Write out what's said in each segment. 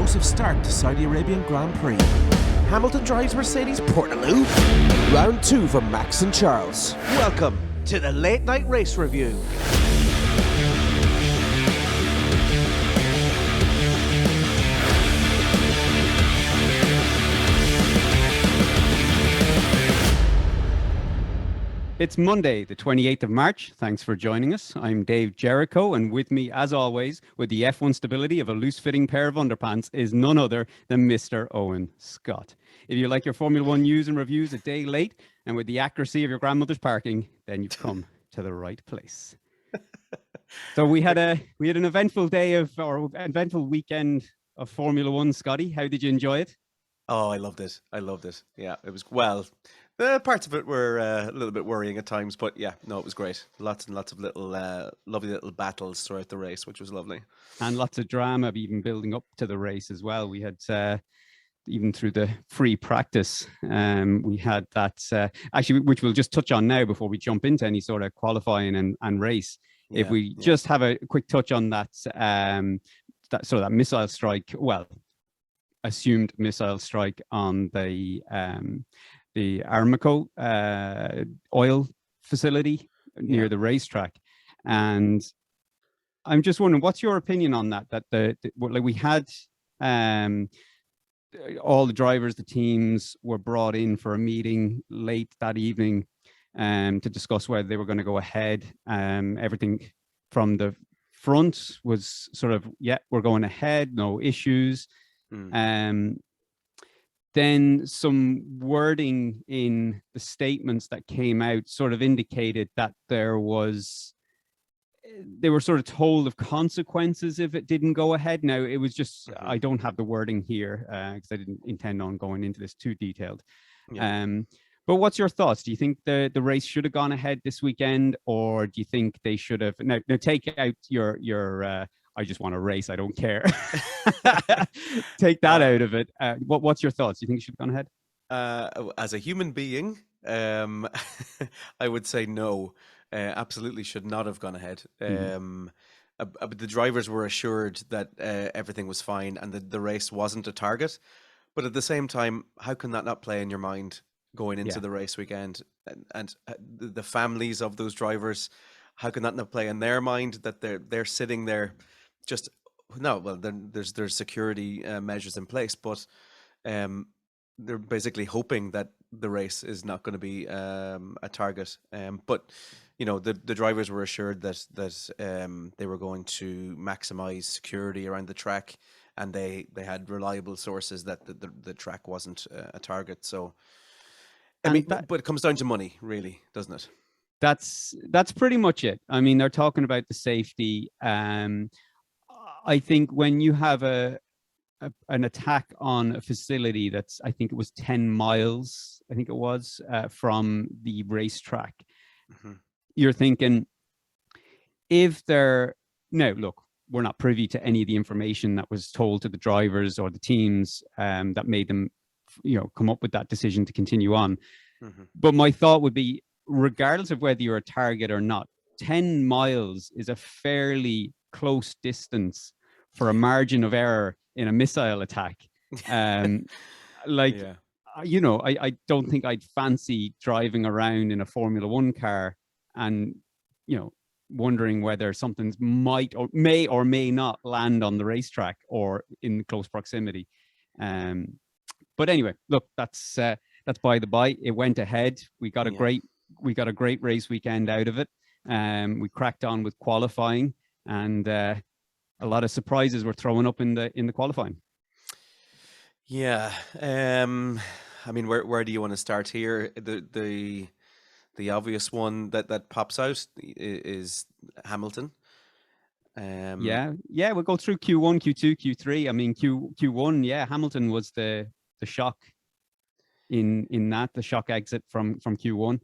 explosive start to Saudi Arabian Grand Prix. Hamilton drives Mercedes Portaloo. Round 2 for Max and Charles. Welcome to the Late Night Race Review. It's Monday, the 28th of March. Thanks for joining us. I'm Dave Jericho, and with me, as always, with the F1 stability of a loose-fitting pair of underpants, is none other than Mr. Owen Scott. If you like your Formula One news and reviews a day late, and with the accuracy of your grandmother's parking, then you've come to the right place. So we had an eventful eventful weekend of Formula One, Scotty. How did you enjoy it? Oh, I loved it. Yeah, it was, well, the parts of it were a little bit worrying at times, but yeah, no, it was great. Lots and lots of little, lovely little battles throughout the race, which was lovely. And lots of drama even building up to the race as well. We had, even through the free practice, we had that, actually, which we'll just touch on now before we jump into any sort of qualifying and race. Yeah, if we just have a quick touch on that, that missile strike, well, assumed missile strike on the Aramco oil facility near the racetrack, and I'm just wondering, what's your opinion on that? That we had all the drivers, the teams were brought in for a meeting late that evening to discuss whether they were going to go ahead. Everything from the front was sort of, yeah, we're going ahead, no issues. Then some wording in the statements that came out sort of indicated that they were sort of told of consequences if it didn't go ahead. Now, it was just, I don't have the wording here because I didn't intend on going into this too detailed. Yeah. But what's your thoughts? Do you think the race should have gone ahead this weekend, or do you think they should have? Now take out your I just want to race, I don't care. Take that out of it. What's your thoughts? Do you think it should have gone ahead? As a human being, I would say no. Absolutely should not have gone ahead. But the drivers were assured that everything was fine and that the race wasn't a target. But at the same time, how can that not play in your mind going into the race weekend? And the families of those drivers, how can that not play in their mind that they're sitting there? Just no. Well, then there's security measures in place, but they're basically hoping that the race is not going to be a target. But you know, the drivers were assured that they were going to maximize security around the track, and they had reliable sources that the track wasn't a target. So, but it comes down to money, really, doesn't it? That's pretty much it. I mean, they're talking about the safety. I think when you have an attack on a facility that's, I think it was 10 miles, I think it was, from the racetrack, you're thinking, now look, we're not privy to any of the information that was told to the drivers or the teams that made them, come up with that decision to continue on. But my thought would be, regardless of whether you're a target or not, 10 miles is a fairly close distance for a margin of error in a missile attack. I don't think I'd fancy driving around in a Formula One car and, wondering whether something may or may not land on the racetrack or in close proximity. But anyway, look, that's by the by. It went ahead. We got a great race weekend out of it. We cracked on with qualifying, and a lot of surprises were thrown up in the qualifying. Yeah. I mean, where do you want to start here? The obvious one that pops out is Hamilton. We'll go through Q1, Q2, Q3. I mean, Q1, Hamilton was the shock in that, the shock exit from Q1.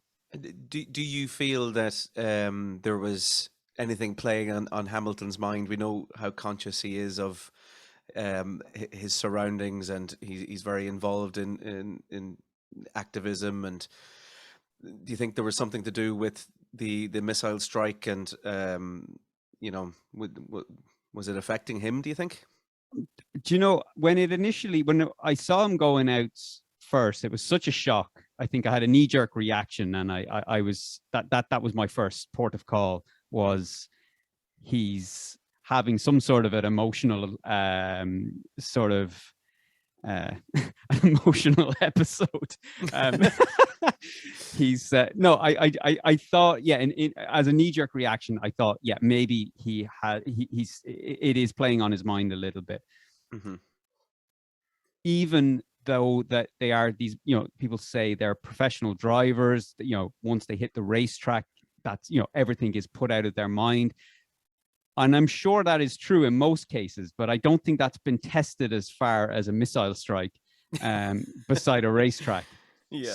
Do you feel that there was anything playing on Hamilton's mind? We know how conscious he is of his surroundings, and he's very involved in activism. And do you think there was something to do with the missile strike? And was it affecting him, do you think? Do you know when I saw him going out first, it was such a shock. I think I had a knee-jerk reaction, and I was that was my first port of call. Was he's having some sort of an emotional sort of an emotional episode. He's no, I thought, yeah, and as a knee-jerk reaction, I thought, yeah, maybe it is playing on his mind a little bit. Mm-hmm. Even though that they are these, people say they're professional drivers, once they hit the racetrack, that's, everything is put out of their mind. And I'm sure that is true in most cases, but I don't think that's been tested as far as a missile strike beside a racetrack. Yeah.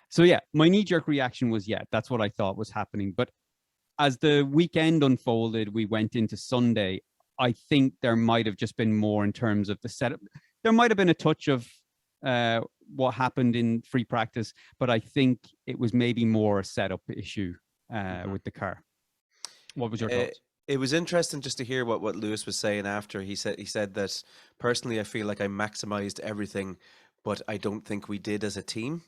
So yeah, my knee-jerk reaction was, yeah, that's what I thought was happening. But as the weekend unfolded, we went into Sunday, I think there might have just been more in terms of the setup. There might have been a touch of what happened in free practice, but I think it was maybe more a setup issue with the car. What was your thoughts? It was interesting just to hear what Lewis was saying after. He said that, personally, I feel like I maximized everything, but I don't think we did as a team.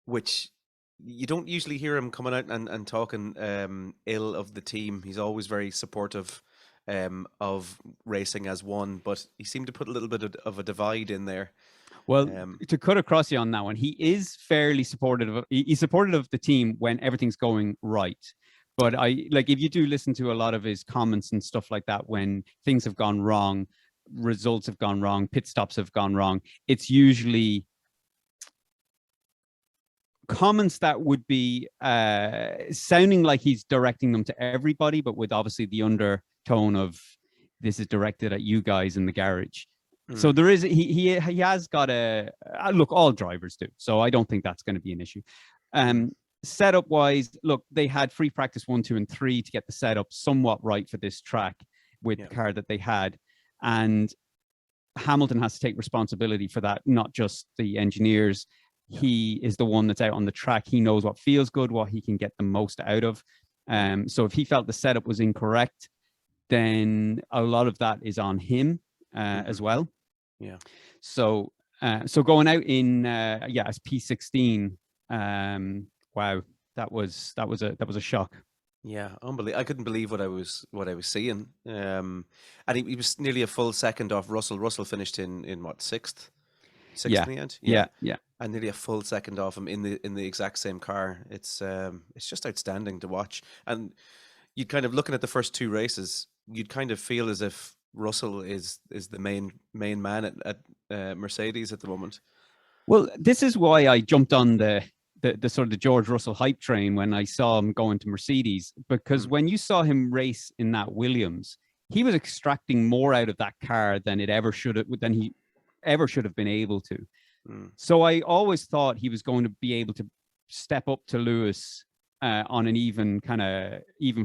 Which you don't usually hear him coming out and talking ill of the team. He's always very supportive of racing as one, but he seemed to put a little bit of a divide in there. Well, to cut across you on that one, he is fairly supportive. He's supportive of the team when everything's going right. But if you do listen to a lot of his comments and stuff like that, when things have gone wrong, results have gone wrong, pit stops have gone wrong, it's usually comments that would be sounding like he's directing them to everybody, but with obviously the undertone of this is directed at you guys in the garage. So there is, he has got a look, all drivers do. So I don't think that's going to be an issue. Setup wise, look, they had free practice 1, 2, and 3 to get the setup somewhat right for this track with the car that they had. And Hamilton has to take responsibility for that, not just the engineers. He is the one that's out on the track. He knows what feels good, what he can get the most out of. So if he felt the setup was incorrect, then a lot of that is on him as well. Yeah. So going out in as P16, wow, that was a shock. Yeah, unbelievable. I couldn't believe what I was seeing. And he was nearly a full second off Russell. Russell finished in what, sixth in the end? Yeah. And nearly a full second off him in the exact same car. It's just outstanding to watch. And you'd kind of, looking at the first two races, you'd kind of feel as if Russell is the main man at Mercedes at the moment. Well, this is why I jumped on the sort of the George Russell hype train when I saw him going to Mercedes, because when you saw him race in that Williams, he was extracting more out of that car than he ever should have been able to. So I always thought he was going to be able to step up to Lewis on an even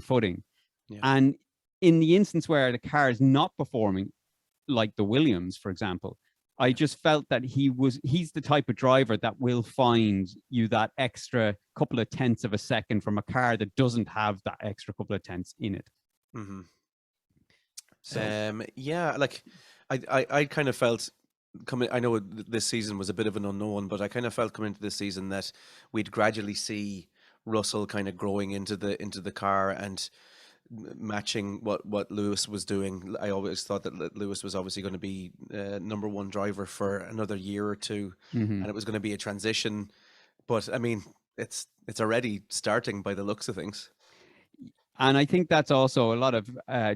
footing. Yeah. And in the instance where the car is not performing like the Williams, for example, I just felt that he's the type of driver that will find you that extra couple of tenths of a second from a car that doesn't have that extra couple of tenths in it. So like I kind of felt I know this season was a bit of an unknown, but I kind of felt coming into this season that we'd gradually see Russell kind of growing into the car and matching what Lewis was doing. I always thought that Lewis was obviously going to be number one driver for another year or two, and it was going to be a transition. But I mean, it's already starting by the looks of things. And I think that's also a lot of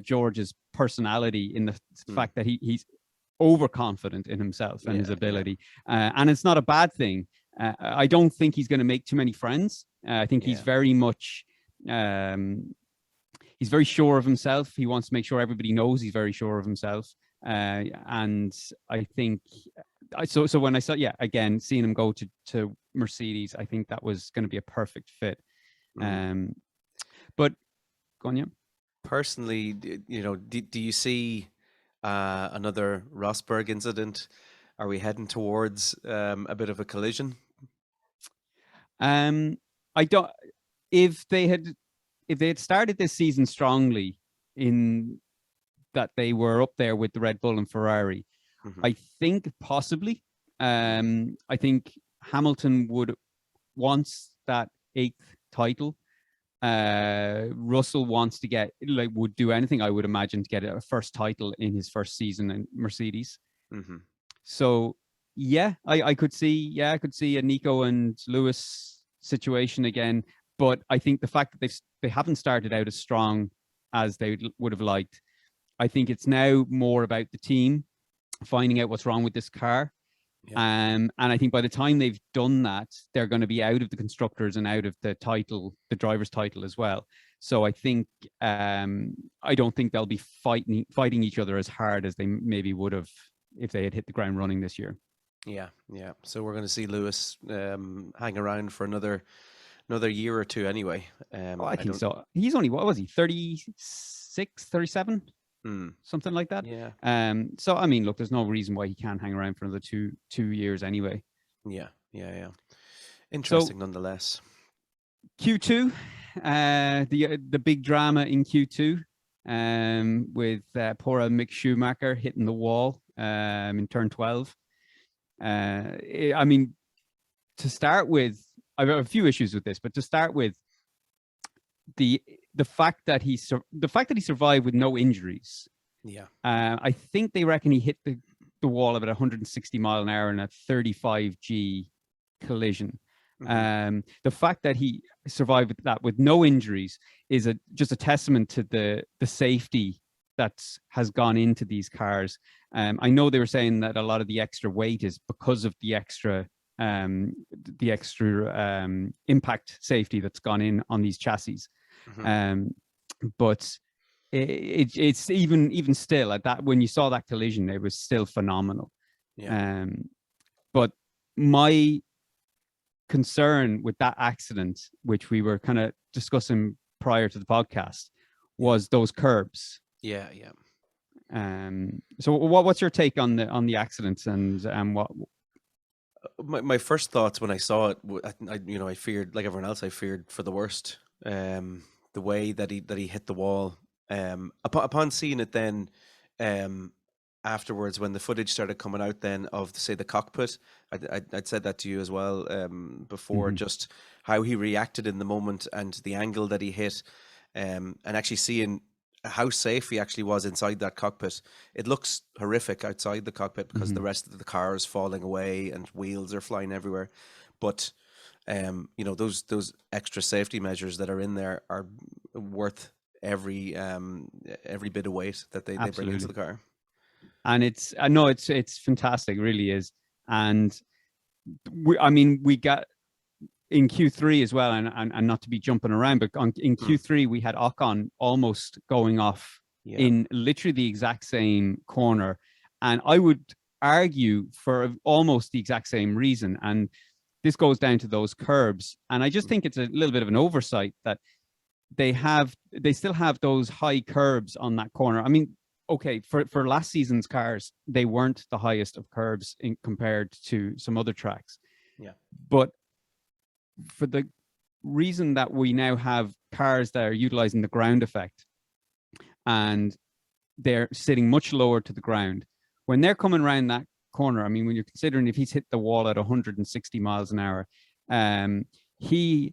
George's personality in the fact that he's overconfident in himself and his ability. And it's not a bad thing. I don't think he's going to make too many friends. I think he's very much... he's very sure of himself. He wants to make sure everybody knows he's very sure of himself. And I think... So when I saw, again, seeing him go to Mercedes, I think that was going to be a perfect fit. But, go on, yeah. Personally, do you see another Rosberg incident? Are we heading towards a bit of a collision? I don't... If they had started this season strongly in that they were up there with the Red Bull and Ferrari. I think possibly. I think Hamilton wants that 8th title. Russell wants to would do anything, I would imagine, to get a first title in his first season in Mercedes. So yeah, I could see a Nico and Lewis situation again. But I think the fact that they haven't started out as strong as they would have liked, I think it's now more about the team finding out what's wrong with this car. Yeah. And I think by the time they've done that, they're going to be out of the constructors and out of the driver's title as well. So I think I don't think they'll be fighting each other as hard as they maybe would have if they had hit the ground running this year. Yeah. So we're going to see Lewis hang around for another year or two anyway. I think so. He's only, what was he, 36, 37? Something like that. Yeah. So I mean, look, there's no reason why he can't hang around for another two years anyway. Yeah. Interesting, nonetheless. Q2, the big drama in Q2, with poor Mick Schumacher hitting the wall in turn 12. I mean, to start with, I have a few issues with this, but to start with, the fact that he survived with no injuries. Yeah. I think they reckon he hit the wall about 160 mile an hour in a 35G collision. The fact that he survived with that with no injuries is just a testament to the safety that has gone into these cars. I know they were saying that a lot of the extra weight is because of the extra impact safety that's gone in on these chassis. But it's even still at that, when you saw that collision, it was still phenomenal. Yeah. But my concern with that accident, which we were kind of discussing prior to the podcast, was those curbs. Yeah. So what's your take on the accidents and what? My first thoughts when I saw it, I feared, like everyone else, I feared for the worst. The way that he hit the wall. Upon seeing it, then afterwards, when the footage started coming out, then of say the cockpit, I'd said that to you as well before, just how he reacted in the moment and the angle that he hit, and actually seeing how safe he actually was inside that cockpit. It looks horrific outside the cockpit because the rest of the car is falling away and wheels are flying everywhere. But those extra safety measures that are in there are worth every bit of weight that they bring into the car. And it's fantastic, it really is. And we got in Q3 as well, and not to be jumping around, but in Q3 we had Ocon almost going off in literally the exact same corner, and I would argue for almost the exact same reason. And this goes down to those curbs, and I just think it's a little bit of an oversight that they still have those high curbs on that corner. I mean, okay, for last season's cars, they weren't the highest of curbs compared to some other tracks. Yeah, but for the reason that we now have cars that are utilizing the ground effect and they're sitting much lower to the ground, when they're coming around that corner, I mean, when you're considering if he's hit the wall at 160 miles an hour, he's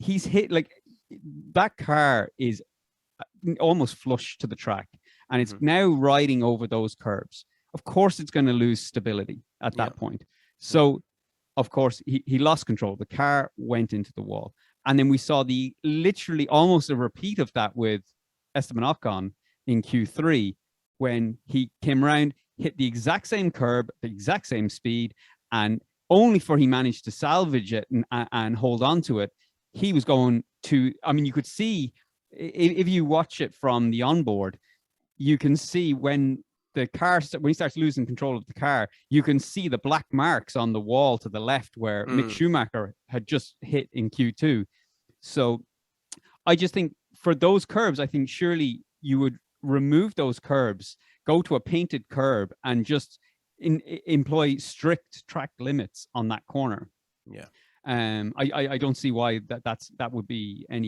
hit, like, that car is almost flush to the track, and it's now riding over those curbs. Of course, it's going to lose stability at that point. So, of course, he lost control. The car went into the wall. And then we saw literally almost a repeat of that with Esteban Ocon in Q3, when he came around, hit the exact same curb, the exact same speed, and only for he managed to salvage it and hold on to it. He was going to, I mean, you could see, if you watch it from the onboard, you can see when he starts losing control of the car, you can see the black marks on the wall to the left where Mick Schumacher had just hit in Q2. So I just think for those curbs, I think surely you would remove those curbs, go to a painted curb, and just employ strict track limits on that corner. Yeah. I don't see why there would be an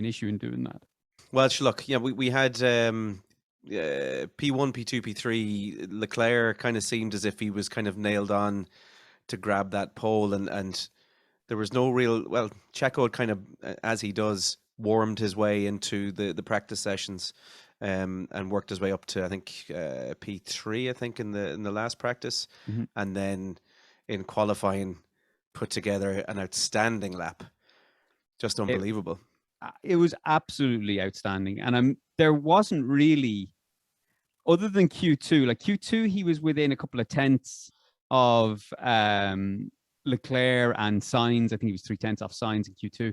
issue in doing that. Well, look, we had P1, P2, P3, Leclerc kind of seemed as if he was kind of nailed on to grab that pole, and there was no real. Well, Checo had kind of, as he does, warmed his way into the practice sessions, and worked his way up to, I think, P3. I think in the last practice, and then in qualifying put together an outstanding lap, just unbelievable. It was absolutely outstanding, and there wasn't really, other than Q2. Like Q2, he was within a couple of tenths of Leclerc and Sainz. I think he was 3/10 off Sainz in Q2.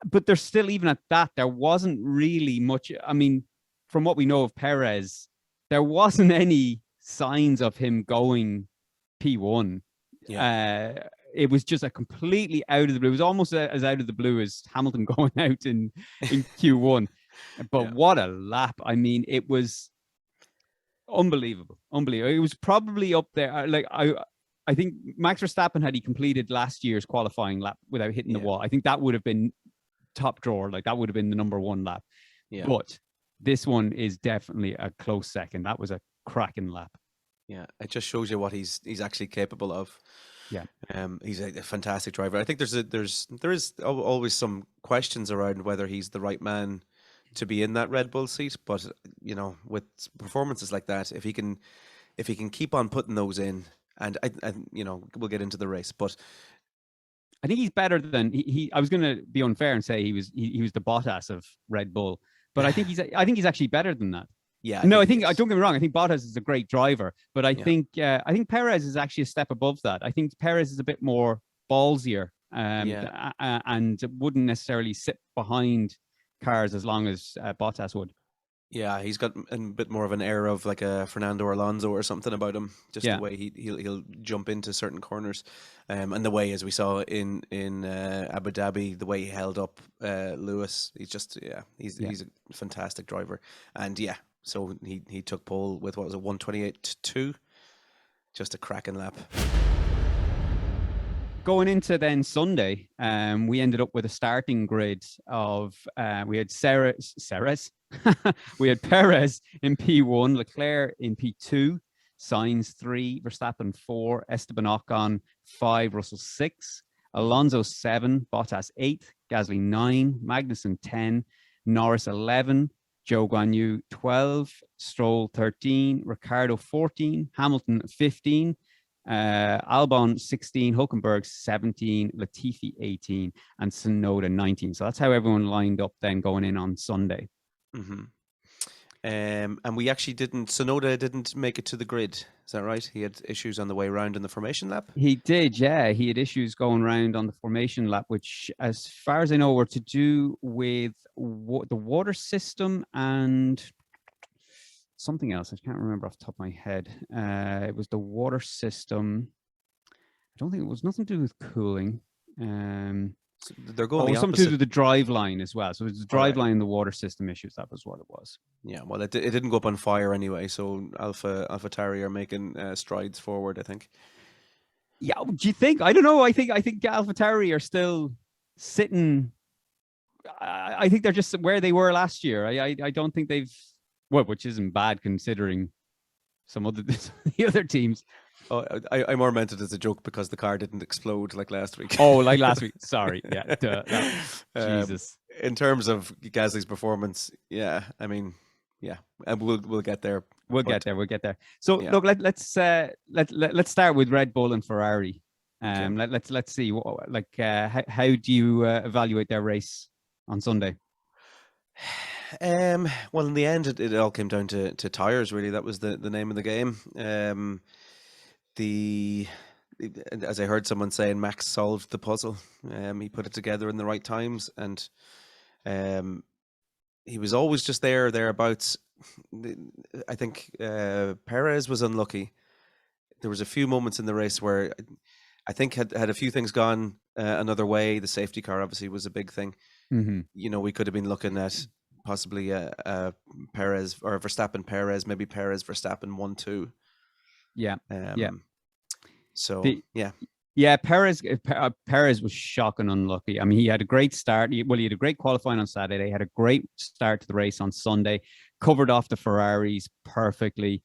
But there's still, even at that, there wasn't really much. I mean, from what we know of Perez, there wasn't any signs of him going P1. Yeah. It was just a completely out of the blue. It was almost as out of the blue as Hamilton going out in Q1. But what a lap. I mean, it was unbelievable. It was probably up there. Like, I think Max Verstappen, had he completed last year's qualifying lap without hitting the wall, I think that would have been top drawer. Like, that would have been the number one lap. Yeah. But this one is definitely a close second. That was a cracking lap. Yeah, it just shows you what he's actually capable of. Yeah, he's a fantastic driver. I think there is always some questions around whether he's the right man to be in that Red Bull seat. But with performances like that, if he can keep on putting those in, and we'll get into the race, but I think he's better than he. I was going to be unfair and say he was the Bottas of Red Bull, but I think he's actually better than that. Yeah. Don't get me wrong. I think Bottas is a great driver, but I think Perez is actually a step above that. I think Perez is a bit more ballsier, and wouldn't necessarily sit behind cars as long as Bottas would. Yeah, he's got a bit more of an air of like a Fernando Alonso or something about him. Just the way he'll jump into certain corners, and the way, as we saw in Abu Dhabi, the way he held up Lewis. He's a fantastic driver, and so he took pole with, what was it, 1:28.2, just a cracking lap. Going into then Sunday, we ended up with a starting grid of we had we had Perez in P1, Leclerc in P2, Sainz 3, Verstappen 4, Esteban Ocon 5, Russell 6, Alonso 7, Bottas 8, Gasly 9, Magnussen 10, Norris 11, Zhou Guanyu 12, Stroll 13, Ricciardo 14, Hamilton 15, Albon 16, Hulkenberg 17, Latifi 18, and Tsunoda 19. So that's how everyone lined up then going in on Sunday. And we actually Tsunoda didn't make it to the grid. Is that right? He had issues on the way around in the formation lap? He did, yeah. He had issues going around on the formation lap, which, as far as I know, were to do with the water system and something else. I can't remember off the top of my head. It was the water system. I don't think it was nothing to do with cooling. So they're going something to do with the drive line as well. So it was the drive line and the water system issues. That was what it was. Yeah, well, it didn't go up on fire anyway. So AlphaTauri are making strides forward, I think. Yeah, do you think? I don't know. I think AlphaTauri are still sitting. I think they're just where they were last year. I don't think they've. Well, which isn't bad considering the other teams. Oh, I more meant it as a joke because the car didn't explode like last week. Oh, like last week. Sorry. Yeah. Jesus. In terms of Gasly's performance, I mean, and we'll get there. We'll get there. So look, let's start with Red Bull and Ferrari. Let's see how do you evaluate their race on Sunday? Well, in the end, it all came down to tires. Really, that was the name of the game. As I heard someone saying, Max solved the puzzle. He put it together in the right times, and he was always just thereabouts. I think Perez was unlucky. There was a few moments in the race where I think had a few things gone another way. The safety car obviously was a big thing. Mm-hmm. We could have been looking at possibly Perez or Verstappen Perez, maybe Perez Verstappen 1-2. Yeah. So Yeah, Perez was shocking unlucky. I mean, he had a great start. He had a great qualifying on Saturday. Had a great start to the race on Sunday. Covered off the Ferraris perfectly,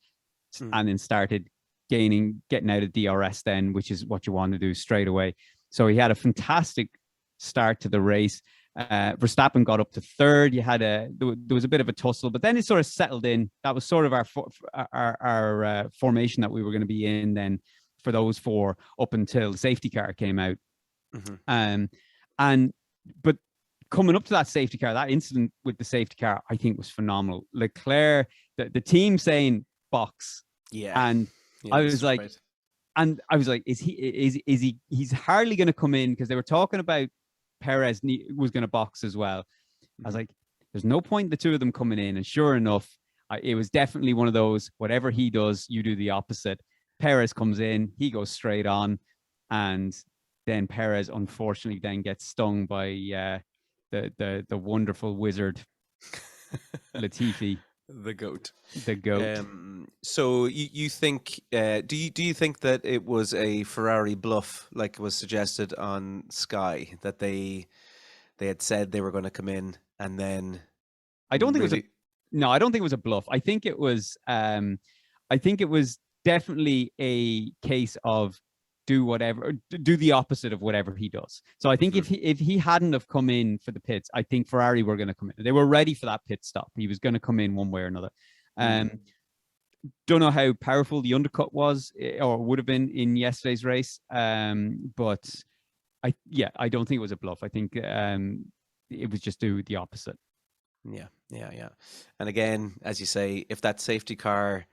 Mm. and then started getting out of DRS then, which is what you want to do straight away. So he had a fantastic start to the race. Verstappen got up to third. There was a bit of a tussle, but then it sort of settled in. That was sort of our formation that we were going to be in then for those four up until the safety car came out. Mm-hmm. But coming up to that safety car, that incident with the safety car, I think was phenomenal. Leclerc, the team saying box, Yeah, and yeah, I this was is like, great. and I was like, is he? He's hardly going to come in because they were talking about Perez was going to box as well. I was Mhm. like, there's no point the two of them coming in, and sure enough, it was definitely one of those. Whatever he does, you do the opposite. Perez comes in, he goes straight on, and then Perez unfortunately then gets stung by the wonderful wizard Latifi, The goat. the goat. So you think do you think that it was a Ferrari bluff, like was suggested on Sky, that they had said they were going to come in and then I don't think it was a really? no, I don't think it was a bluff. I think it was definitely a case of do the opposite of whatever he does. So I think Mhm. if he hadn't have come in for the pits, I think Ferrari were going to come in. They were ready for that pit stop. He was going to come in one way or another. Mm. Don't know how powerful the undercut was or would have been in yesterday's race. But I don't think it was a bluff. I think it was just do the opposite. Yeah, yeah, yeah. And again, as you say, if that safety car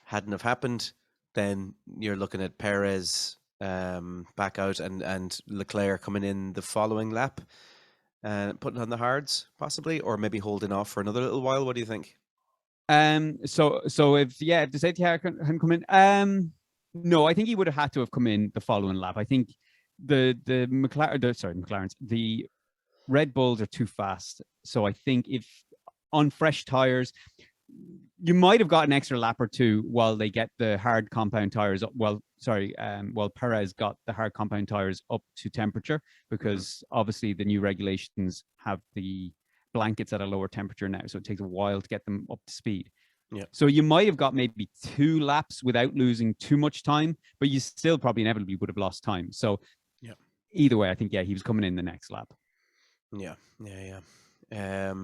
hadn't have happened, then you're looking at Perez back out and Leclerc coming in the following lap and putting on the hards, possibly, or maybe holding off for another little while. What do you think? So if the safety car hadn't come in, no, I think he would have had to have come in the following lap. I think McLaren's, the Red Bulls are too fast. So I think if on fresh tires, you might have got an extra lap or two while they get the hard compound tires up. While Perez got the hard compound tires up to temperature, because obviously the new regulations have the blankets at a lower temperature now. So it takes a while to get them up to speed. Yeah. So you might have got maybe 2 laps without losing too much time, but you still probably inevitably would have lost time. So Yeah. either way, I think, he was coming in the next lap. Yeah, yeah, yeah.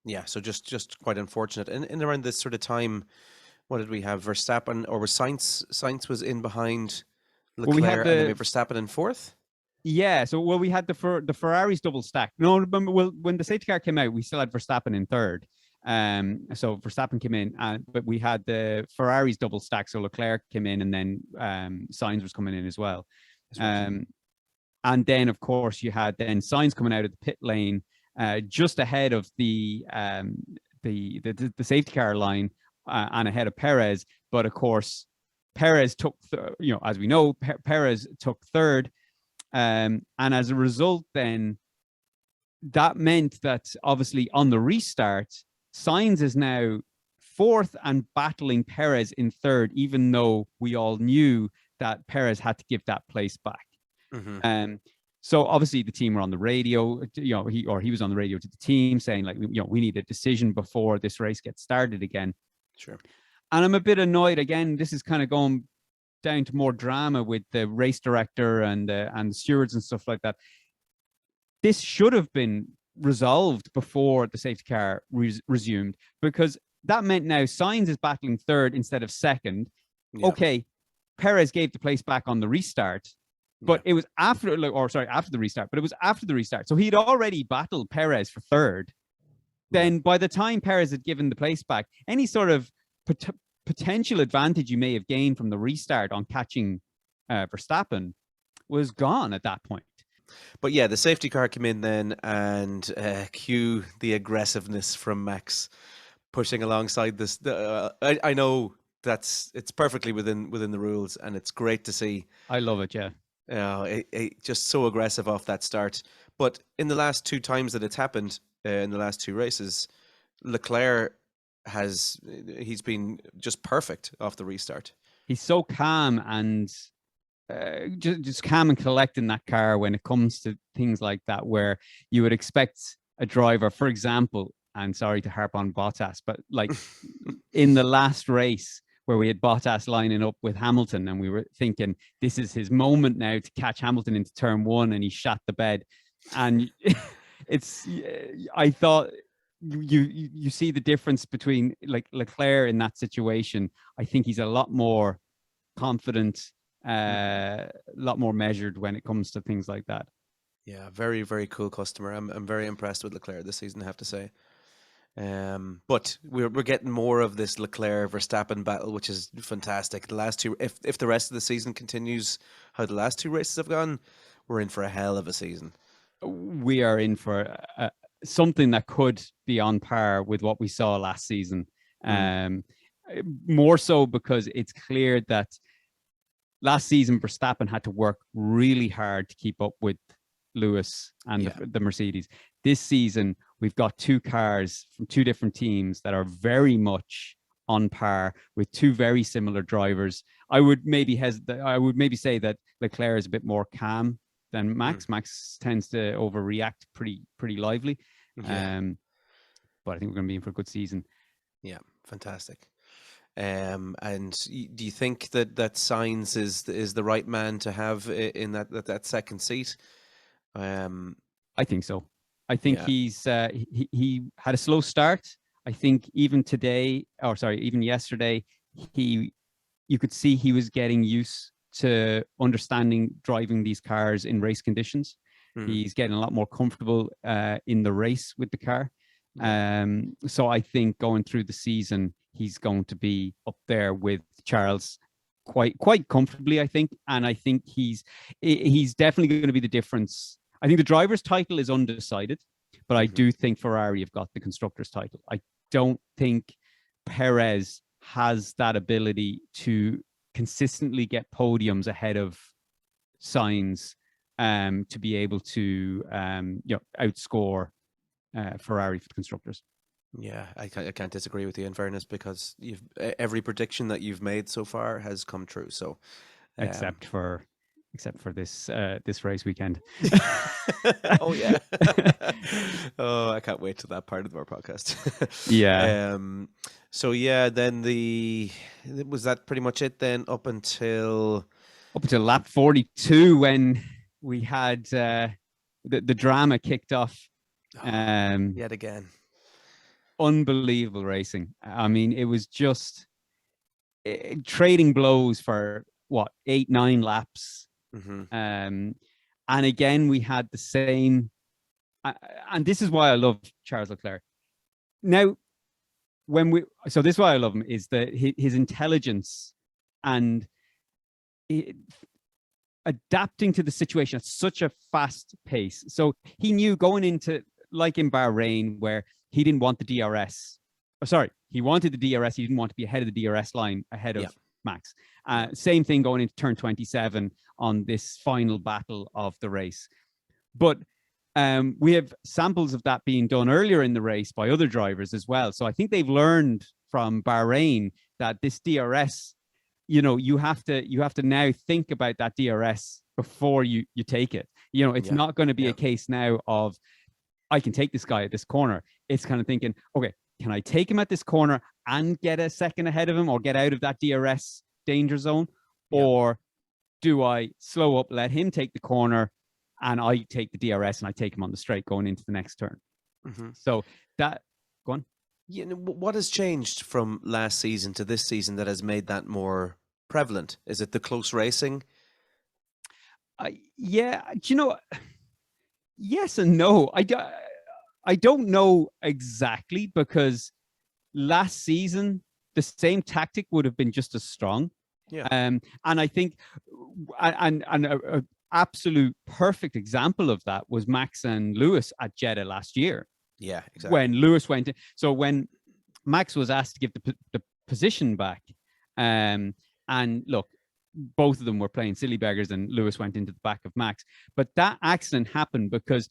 Yeah, so just quite unfortunate. In around this sort of time, what did we have? Verstappen, or was Sainz? Sainz was in behind Well, we had Leclerc, and then we have Verstappen in fourth. we had the Ferraris double stack. No, remember, well, when the safety car came out, we still had Verstappen in third. So Verstappen came in, but we had the Ferraris double stack. So Leclerc came in, and then Sainz was coming in as well. And then of course you had then Sainz coming out of the pit lane, just ahead of the safety car line, and ahead of Perez. But of course, Perez took, as we know, Perez took third. And as a result, then that meant that obviously on the restart, Sainz is now fourth and battling Perez in third, even though we all knew that Perez had to give that place back. Mm-hmm. So obviously the team were on the radio, he was on the radio to the team saying, like, we need a decision before this race gets started again. Sure. And I'm a bit annoyed again. This is kind of going down to more drama with the race director and the stewards and stuff like that. This should have been resolved before the safety car resumed, because that meant now Sainz is battling third instead of second. Yeah. Okay, Perez gave the place back on the restart, but it was after the restart, but it was after the restart. So he'd already battled Perez for third. Then by the time Perez had given the place back, any sort of potential advantage you may have gained from the restart on catching Verstappen was gone at that point. But yeah, the safety car came in then, and cue the aggressiveness from Max pushing alongside this. I know it's perfectly within the rules, and it's great to see. I love it, yeah. Just so aggressive off that start. But in the last 2 times that it's happened, in the last 2 races, Leclerc he's been just perfect off the restart. He's so calm and just calm and collect in that car when it comes to things like that, where you would expect a driver, for example, and sorry to harp on Bottas, but like in the last race where we had Bottas lining up with Hamilton, and we were thinking this is his moment now to catch Hamilton into turn one, and he shot the bed. And I thought you see the difference between like Leclerc in that situation. I think he's a lot more confident, a lot more measured when it comes to things like that. Yeah, very, very cool customer. I'm very impressed with Leclerc this season, I have to say. But we're getting more of this Leclerc Verstappen battle, which is fantastic. The last two, if the rest of the season continues how the last two races have gone, we're in for a hell of a season. We are in for something that could be on par with what we saw last season. More so because it's clear that last season Verstappen had to work really hard to keep up with Lewis and the Mercedes. This season, we've got two cars from two different teams that are very much on par with two very similar drivers. I would maybe say that Leclerc is a bit more calm than Max. Max tends to overreact pretty lively. But I think we're going to be in for a good season. Yeah, fantastic. And do you think that Sainz is the right man to have in that second seat? I think so. I think he's he had a slow start. I think even yesterday, you could see he was getting used to understanding driving these cars in race conditions. He's getting a lot more comfortable in the race with the car. So I think going through the season, he's going to be up there with Charles quite comfortably, I think. And I think he's definitely going to be the difference. I think the driver's title is undecided, but I do think Ferrari have got the constructor's title. I don't think Perez has that ability to consistently get podiums ahead of Sainz to be able to outscore Ferrari for the constructors. Yeah, I can't disagree with you in fairness, because every prediction that you've made so far has come true. So except for this race weekend. Oh yeah. Oh, I can't wait to that part of our podcast. Yeah. So yeah, then was that pretty much it then up until lap 42 when we had the drama kicked off. Yet again. Unbelievable racing. I mean, it was just trading blows for 8-9 laps. And again, we had the same, and this is why I love Charles Leclerc. Now, this is why I love him, is that his intelligence and adapting to the situation at such a fast pace. So he knew going into, like in Bahrain, where he didn't want the DRS. He wanted the DRS. He didn't want to be ahead of the DRS line ahead of Max. Same thing going into turn 27 on this final battle of the race. But we have samples of that being done earlier in the race by other drivers as well. So I think they've learned from Bahrain that this DRS, you have to now think about that DRS before you take it. It's not going to be a case now of, I can take this guy at this corner. It's kind of thinking, okay, can I take him at this corner and get a second ahead of him, or get out of that DRS danger zone? Or do I slow up, let him take the corner, and I take the DRS and I take him on the straight going into the next turn? So go on. Yeah, what has changed from last season to this season that has made that more prevalent? Is it the close racing? Yes and no. I don't know exactly, because last season the same tactic would have been just as strong. And I think an absolute perfect example of that was Max and Lewis at Jeddah last year. Yeah, exactly. When Lewis went in, so when Max was asked to give the position back, and look, both of them were playing silly beggars, and Lewis went into the back of Max. But that accident happened because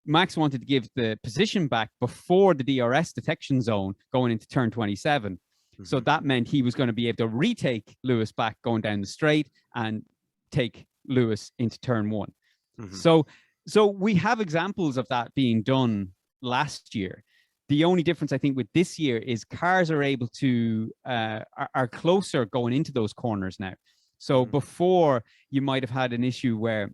Max wanted to give the position back before the DRS detection zone going into turn 27. So that meant he was going to be able to retake Lewis back going down the straight and take Lewis into turn one. Mhm. So we have examples of that being done last year. The only difference I think with this year is cars are able to are closer going into those corners now. So before, you might have had an issue where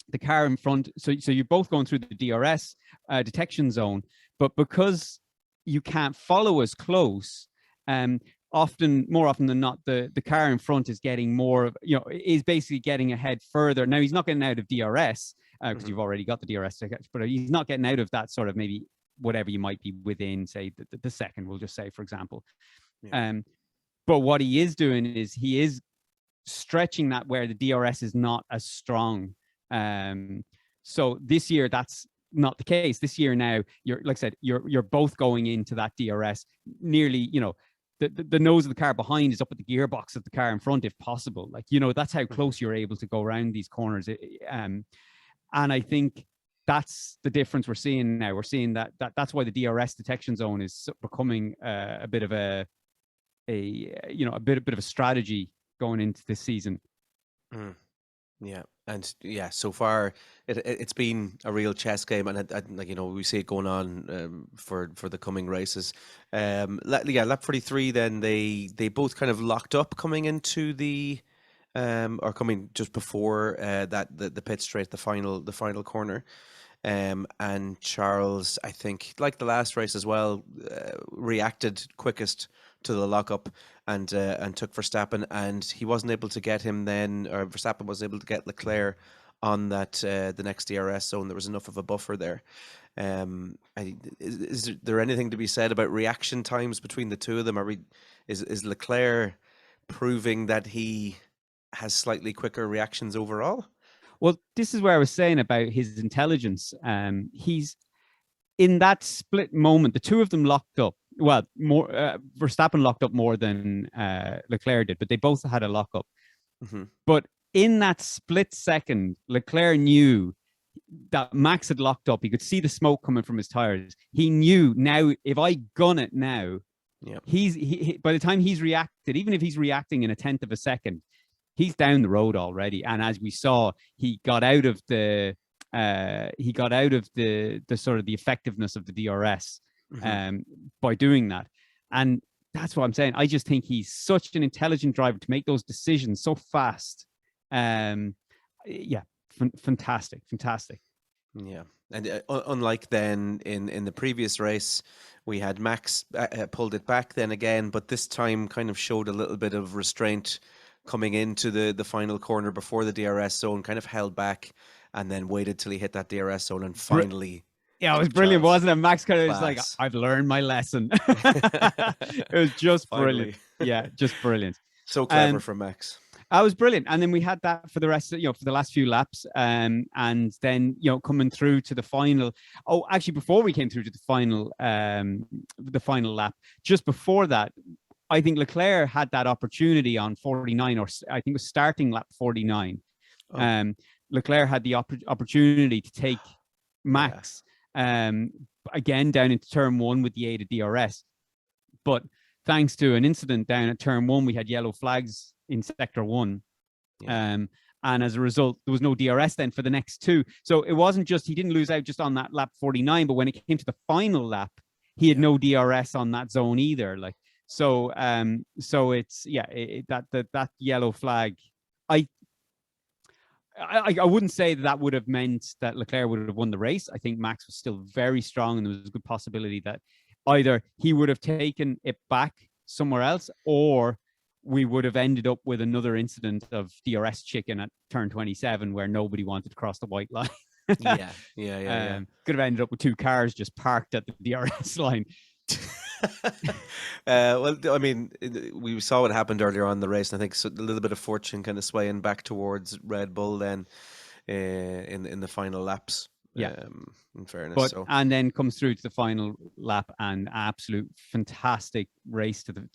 the car in front, so you're both going through the DRS detection zone, but because you can't follow as close, more often than not, the car in front is getting more, is basically getting ahead further. Now, he's not getting out of DRS because you've already got the DRS, but he's not getting out of that sort of maybe whatever you might be within, say, the second, we'll just say, for example. Yeah. But what he is doing is he is stretching that where the DRS is not as strong. So this year, that's not the case. This year now, you're, like I said, you're both going into that DRS nearly, the nose of the car behind is up at the gearbox of the car in front, if possible. Like, that's how close you're able to go around these corners. And I think that's the difference we're seeing now. We're seeing that's why the DRS detection zone is becoming a bit of a bit of a strategy going into this season. Yeah, and so far it's been a real chess game, and we see it going on for the coming races. Lap 43. Then they both kind of locked up coming into the or coming just before the pit straight, the final corner. And Charles, I think, like the last race as well, reacted quickest to the lockup and took Verstappen, and he wasn't able to get him then, or Verstappen wasn't able to get Leclerc on that the next DRS zone. There was enough of a buffer there. Is there anything to be said about reaction times between the two of them? Is Leclerc proving that he has slightly quicker reactions overall? Well, this is where I was saying about his intelligence. He's in that split moment, the two of them locked up. Well, more Verstappen locked up more than Leclerc did, but they both had a lockup. But in that split second, Leclerc knew that Max had locked up. He could see the smoke coming from his tires. He knew, now, if I gun it now, he by the time he's reacted, even if he's reacting in a tenth of a second, he's down the road already. And as we saw, he got out of the sort of the effectiveness of the DRS by doing that. And that's what I'm saying. I just think he's such an intelligent driver to make those decisions so fast. Fantastic. Yeah. And unlike then in the previous race, we had Max pulled it back then again, but this time kind of showed a little bit of restraint coming into the final corner before the DRS zone, kind of held back and then waited till he hit that DRS zone and finally. Yeah, it was brilliant, wasn't it? Max kind of was like, I've learned my lesson. It was just brilliant. Yeah, just brilliant. So clever from Max. I was brilliant. And then we had that for the rest of, for the last few laps. And then, coming through to the final. Oh, actually, before we came through to the final lap, just before that, I think Leclerc had that opportunity on 49, or I think it was starting lap 49. Leclerc had the opportunity to take Max again down into turn one with the aid of DRS. But thanks to an incident down at turn one, we had yellow flags in sector one. And as a result, there was no DRS then for the next two. So it wasn't just, he didn't lose out just on that lap 49, but when it came to the final lap, he had no DRS on that zone either. So it's that yellow flag. I wouldn't say that would have meant that Leclerc would have won the race. I think Max was still very strong, and there was a good possibility that either he would have taken it back somewhere else, or we would have ended up with another incident of DRS chicken at turn 27 where nobody wanted to cross the white line. Yeah. Could have ended up with two cars just parked at the DRS line. Well, I mean, we saw what happened earlier on in the race, and I think a little bit of fortune kind of swaying back towards Red Bull then in the final laps. In fairness, and then comes through to the final lap, and absolute fantastic race to the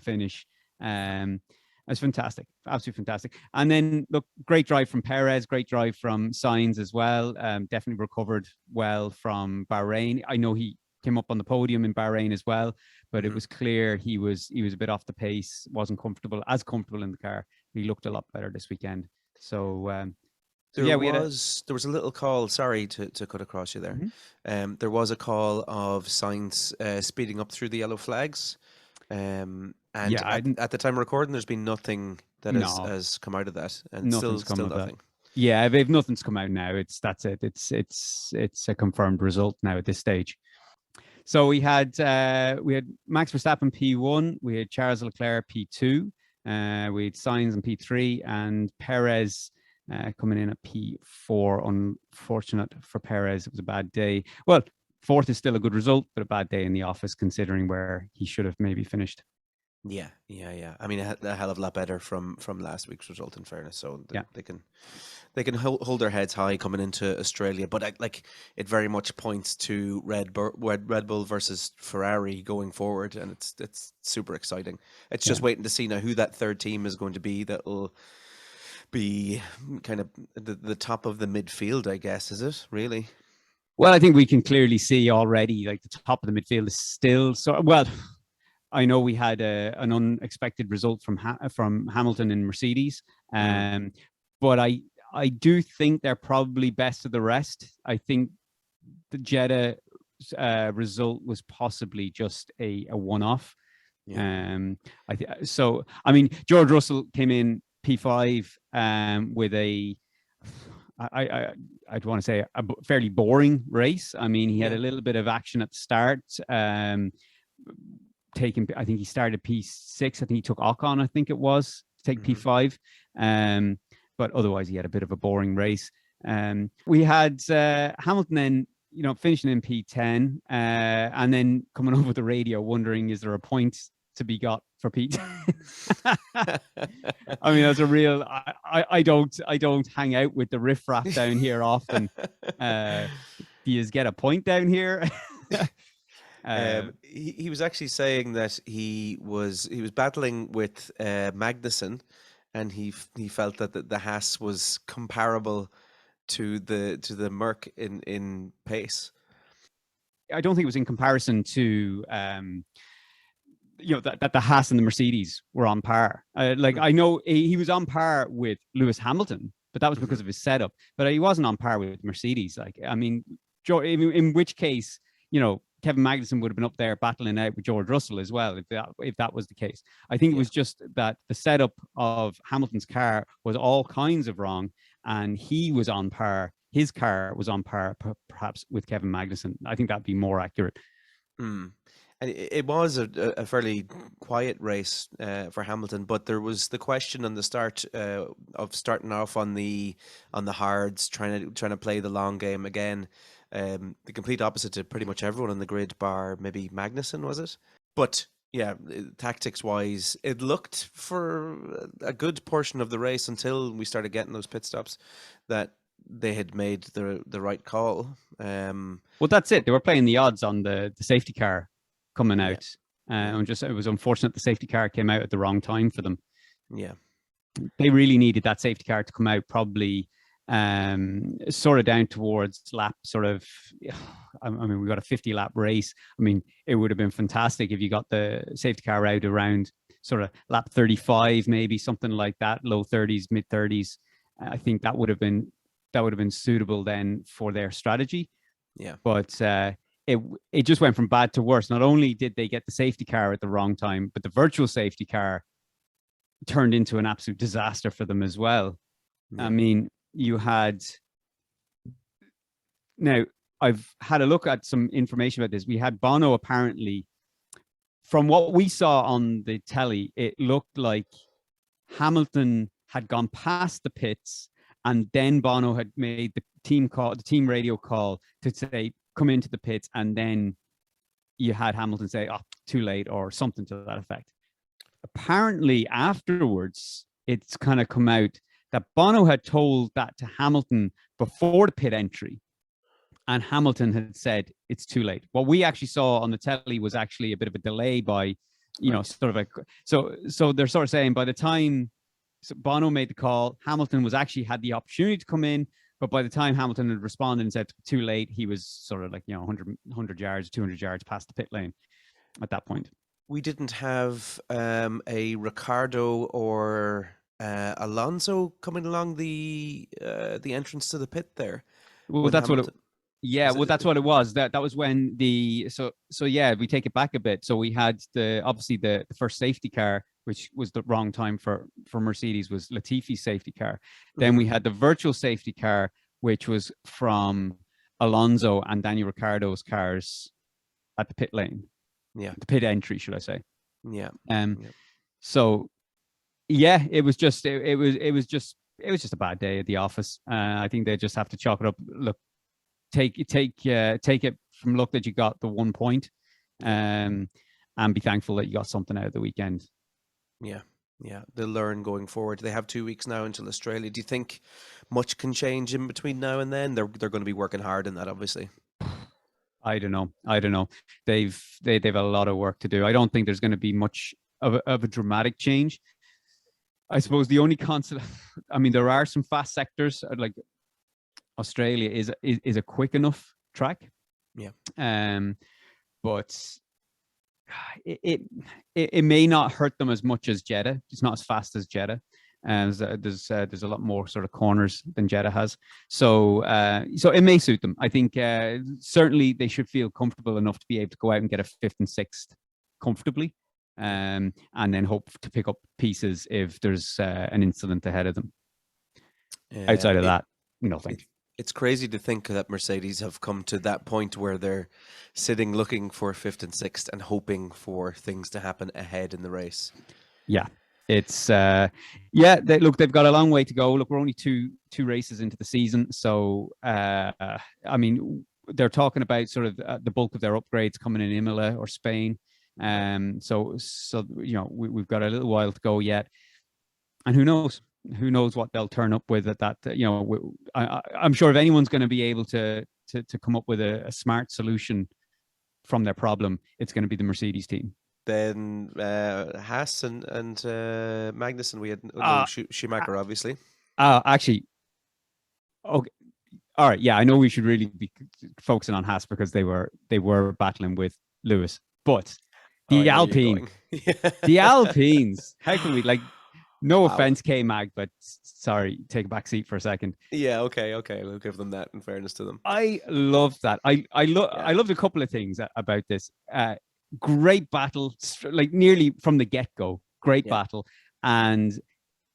finish. It was fantastic, absolutely fantastic. And then look, great drive from Perez, great drive from Sainz as well. Definitely recovered well from Bahrain. I know he came up on the podium in Bahrain as well, but it was clear he was a bit off the pace, wasn't comfortable in the car. He looked a lot better this weekend. So There we had was a little call. Sorry to cut across you there. There was a call of Sainz speeding up through the yellow flags. And at the time of recording, there's been nothing that has come out of that, and nothing's still nothing. That. Yeah, if nothing's come out now, that's it. It's a confirmed result now at this stage. So we had Max Verstappen P1, we had Charles Leclerc P2, we had Sainz in P3, and Perez coming in at P4. Unfortunate for Perez, it was a bad day. Well, fourth is still a good result, but a bad day in the office considering where he should have maybe finished. Yeah. I mean, a hell of a lot better from last week's result, in fairness. So they can hold their heads high coming into Australia. But it very much points to Red Bull versus Ferrari going forward, and it's super exciting. It's just waiting to see now who that third team is going to be that will be kind of the top of the midfield, I guess. Is it really? Well, I think we can clearly see already, like, the top of the midfield is still so well. I know we had an unexpected result from Hamilton and Mercedes, but I do think they're probably best of the rest. I think the Jeddah result was possibly just a one-off. Yeah. I mean, George Russell came in P5 with I'd want to say a fairly boring race. I mean, he had a little bit of action at the start. I think he started P6. I think he took Ocon, I think it was, to take P5. But otherwise, he had a bit of a boring race. We had Hamilton then, finishing in P10, and then coming over the radio wondering, is there a point to be got for P10? I mean, that's a real. I don't hang out with the riffraff down here often. Do you get a point down here? He was actually saying that he was battling with Magnussen, and he felt that the Haas was comparable to the Merc in pace. I don't think it was in comparison to that the Haas and the Mercedes were on par. I know he was on par with Lewis Hamilton, but that was because of his setup. But he wasn't on par with Mercedes. I mean, in which case, Kevin Magnussen would have been up there battling out with George Russell as well, if that was the case. I think it was just that the setup of Hamilton's car was all kinds of wrong, and he was on par. His car was on par, perhaps, with Kevin Magnussen. I think that'd be more accurate. And it was a fairly quiet race for Hamilton, but there was the question on the start of starting off on the hards, trying to play the long game again. The complete opposite to pretty much everyone on the grid, bar maybe Magnussen, was it? But yeah, tactics wise, it looked for a good portion of the race until we started getting those pit stops that they had made the right call. Well, that's it. They were playing the odds on the safety car coming out. And it was unfortunate the safety car came out at the wrong time for them. Yeah. They really needed that safety car to come out probably sort of down towards lap sort of, I mean, we got a 50 lap race. I mean, it would have been fantastic if you got the safety car out around sort of lap 35, maybe something like that, low 30s, mid 30s. I think that would have been suitable then for their strategy. Yeah. But it just went from bad to worse. Not only did they get the safety car at the wrong time, but the virtual safety car turned into an absolute disaster for them as well. Yeah. I mean, now I've had a look at some information about this. We had Bono, apparently, from what we saw on the telly, it looked like Hamilton had gone past the pits, and then Bono had made the team radio call to say, come into the pits, and then you had Hamilton say, oh, too late, or something to that effect. Apparently, afterwards, it's kind of come out that Bono had told that to Hamilton before the pit entry, and Hamilton had said it's too late. What we actually saw on the telly was actually a bit of a delay by, sort of so they're sort of saying by the time Bono made the call, Hamilton had the opportunity to come in, but by the time Hamilton had responded and said too late, he was sort of like 100 yards, 200 yards past the pit lane at that point. We didn't have a Ricciardo or Alonso coming along the entrance to the pit there. Well, When that's what it. Hamilton Yeah, was well, it? that's what it was. That was when so yeah, we take it back a bit. So we had obviously the first safety car, which was the wrong time for Mercedes, was Latifi's safety car. Then we Mhm. had the virtual safety car, which was from Alonso and Daniel Ricciardo's cars at the pit lane, Yeah, the pit entry, should I say? yeah, Um, yeah. so yeah, it was just a bad day at the office. I think they just have to chalk it up. Look, take it from luck that you got the 1 point, Yeah. and be thankful that you got something out of the weekend. Yeah, yeah. They'll learn going forward. They have 2 weeks now until Australia. Do you think much can change in between now and then? They're going to be working hard in that, obviously. I don't know. They've a lot of work to do. I don't think there's going to be much of a dramatic change. I suppose the only constant, I mean, there are some fast sectors like Australia is a quick enough track. Yeah. But it may not hurt them as much as Jeddah. It's not as fast as Jeddah. There's a lot more sort of corners than Jeddah has, so it may suit them. I think certainly they should feel comfortable enough to be able to go out and get a fifth and sixth comfortably, and then hope to pick up pieces if there's an incident ahead of them. Outside of that, nothing. It's crazy to think that Mercedes have come to that point where they're sitting looking for fifth and sixth and hoping for things to happen ahead in the race. Yeah, it's they've got a long way to go. Look, we're only two races into the season, so I mean, they're talking about sort of the bulk of their upgrades coming in Imola or Spain. So we've got a little while to go yet, and who knows what they'll turn up with at that. I'm sure if anyone's going to be able to come up with a smart solution from their problem, it's going to be the Mercedes team. Then Haas and Magnussen, we had Schumacher, obviously. Actually, okay, all right, yeah, I know we should really be focusing on Haas because they were battling with Lewis, but the Alpine, the Alpines, how can we No offense, K-Mag, but sorry, take a back seat for a second. Yeah, okay. We'll give them that in fairness to them. I love that. I loved a couple of things about this. Great battle, nearly from the get-go. Great battle. And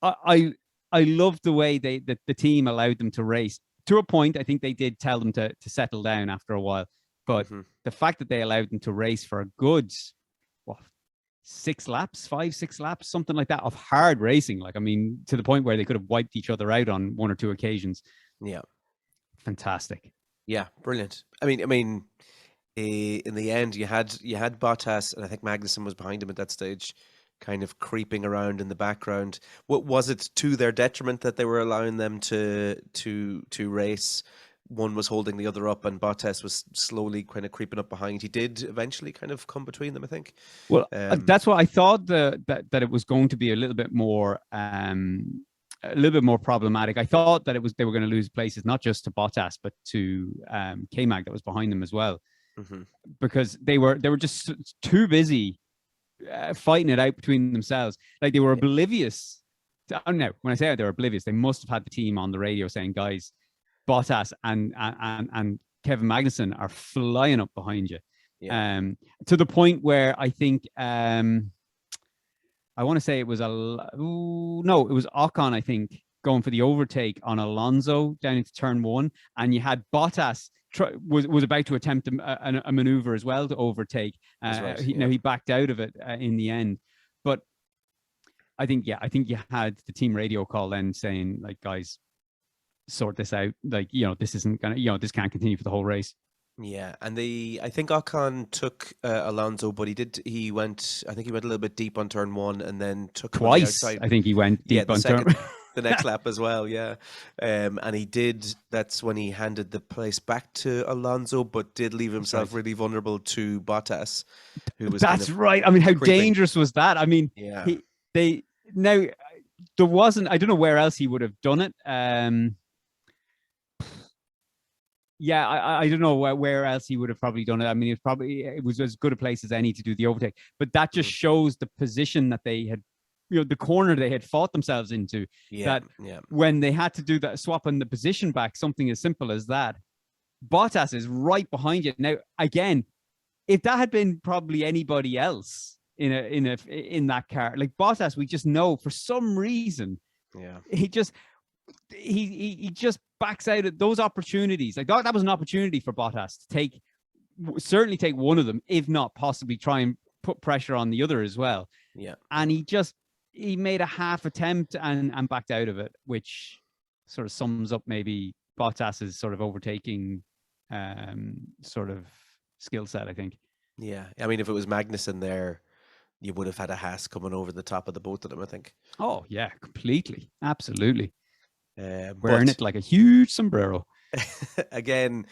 I love the way the team allowed them to race. To a point, I think they did tell them to settle down after a while. But the fact that they allowed them to race for a good 6 laps, 5-6 laps, something like that, of hard racing. To the point where they could have wiped each other out on 1 or 2 occasions. Yeah. Fantastic. Yeah, brilliant. I mean, in the end, you had Bottas, and I think Magnussen was behind him at that stage, kind of creeping around in the background. What was it to their detriment that they were allowing them to race? One was holding the other up, and Bottas was slowly kind of creeping up behind. He did eventually kind of come between them, I think. Well, that's what I thought that it was going to be a little bit more problematic. I thought that they were going to lose places, not just to Bottas, but to K-Mag that was behind them as well, because they were just too busy fighting it out between themselves. They were oblivious. I don't know. When I say they were oblivious, they must have had the team on the radio saying, "Guys, Bottas and Kevin Magnussen are flying up behind you." To the point where I think I want to say it was it was Ocon, I think, going for the overtake on Alonso down into turn 1, and you had Bottas was about to attempt a maneuver as well to overtake. He backed out of it in the end, but I think you had the team radio call then saying, guys, sort this out. This isn't gonna, this can't continue for the whole race. Yeah, and I think Ocon took Alonso, but he went a little bit deep on turn 1 and then took twice. I think he went deep on turn the next lap as well. Yeah, and he did. That's when he handed the place back to Alonso, but did leave himself really vulnerable to Bottas, who was. That's right. I mean, how creeping. Dangerous was that? I mean, there wasn't. I don't know where else he would have done it. Yeah, I don't know where else he would have probably done it. I mean, it was as good a place as any to do the overtake. But that just shows the position that they had, the corner they had fought themselves into. That when they had to do that, swapping the position back, something as simple as that, Bottas is right behind you. Now, again, if that had been probably anybody else in that car, like Bottas, we just know for some reason, he just backs out at those opportunities. Like that was an opportunity for Bottas to certainly take one of them, if not possibly try and put pressure on the other as well. Yeah. And he made a half attempt and backed out of it, which sort of sums up maybe Bottas's sort of overtaking sort of skill set, I think. Yeah. I mean, if it was Magnussen there, you would have had a Haas coming over the top of the both of them, I think. Oh, yeah, completely. Absolutely. Wearing it like a huge sombrero. Again,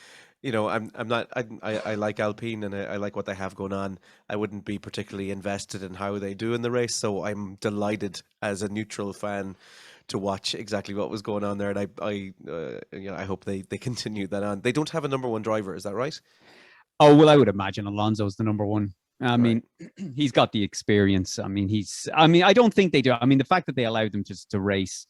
I like Alpine and I like what they have going on. I wouldn't be particularly invested in how they do in the race, so I'm delighted as a neutral fan to watch exactly what was going on there, and I hope they continue that on. They don't have a number one driver, is that right? Oh, well, I would imagine Alonso's the number one. I mean, he's got the experience. I mean, I don't think they do. I mean, the fact that they allowed them to race,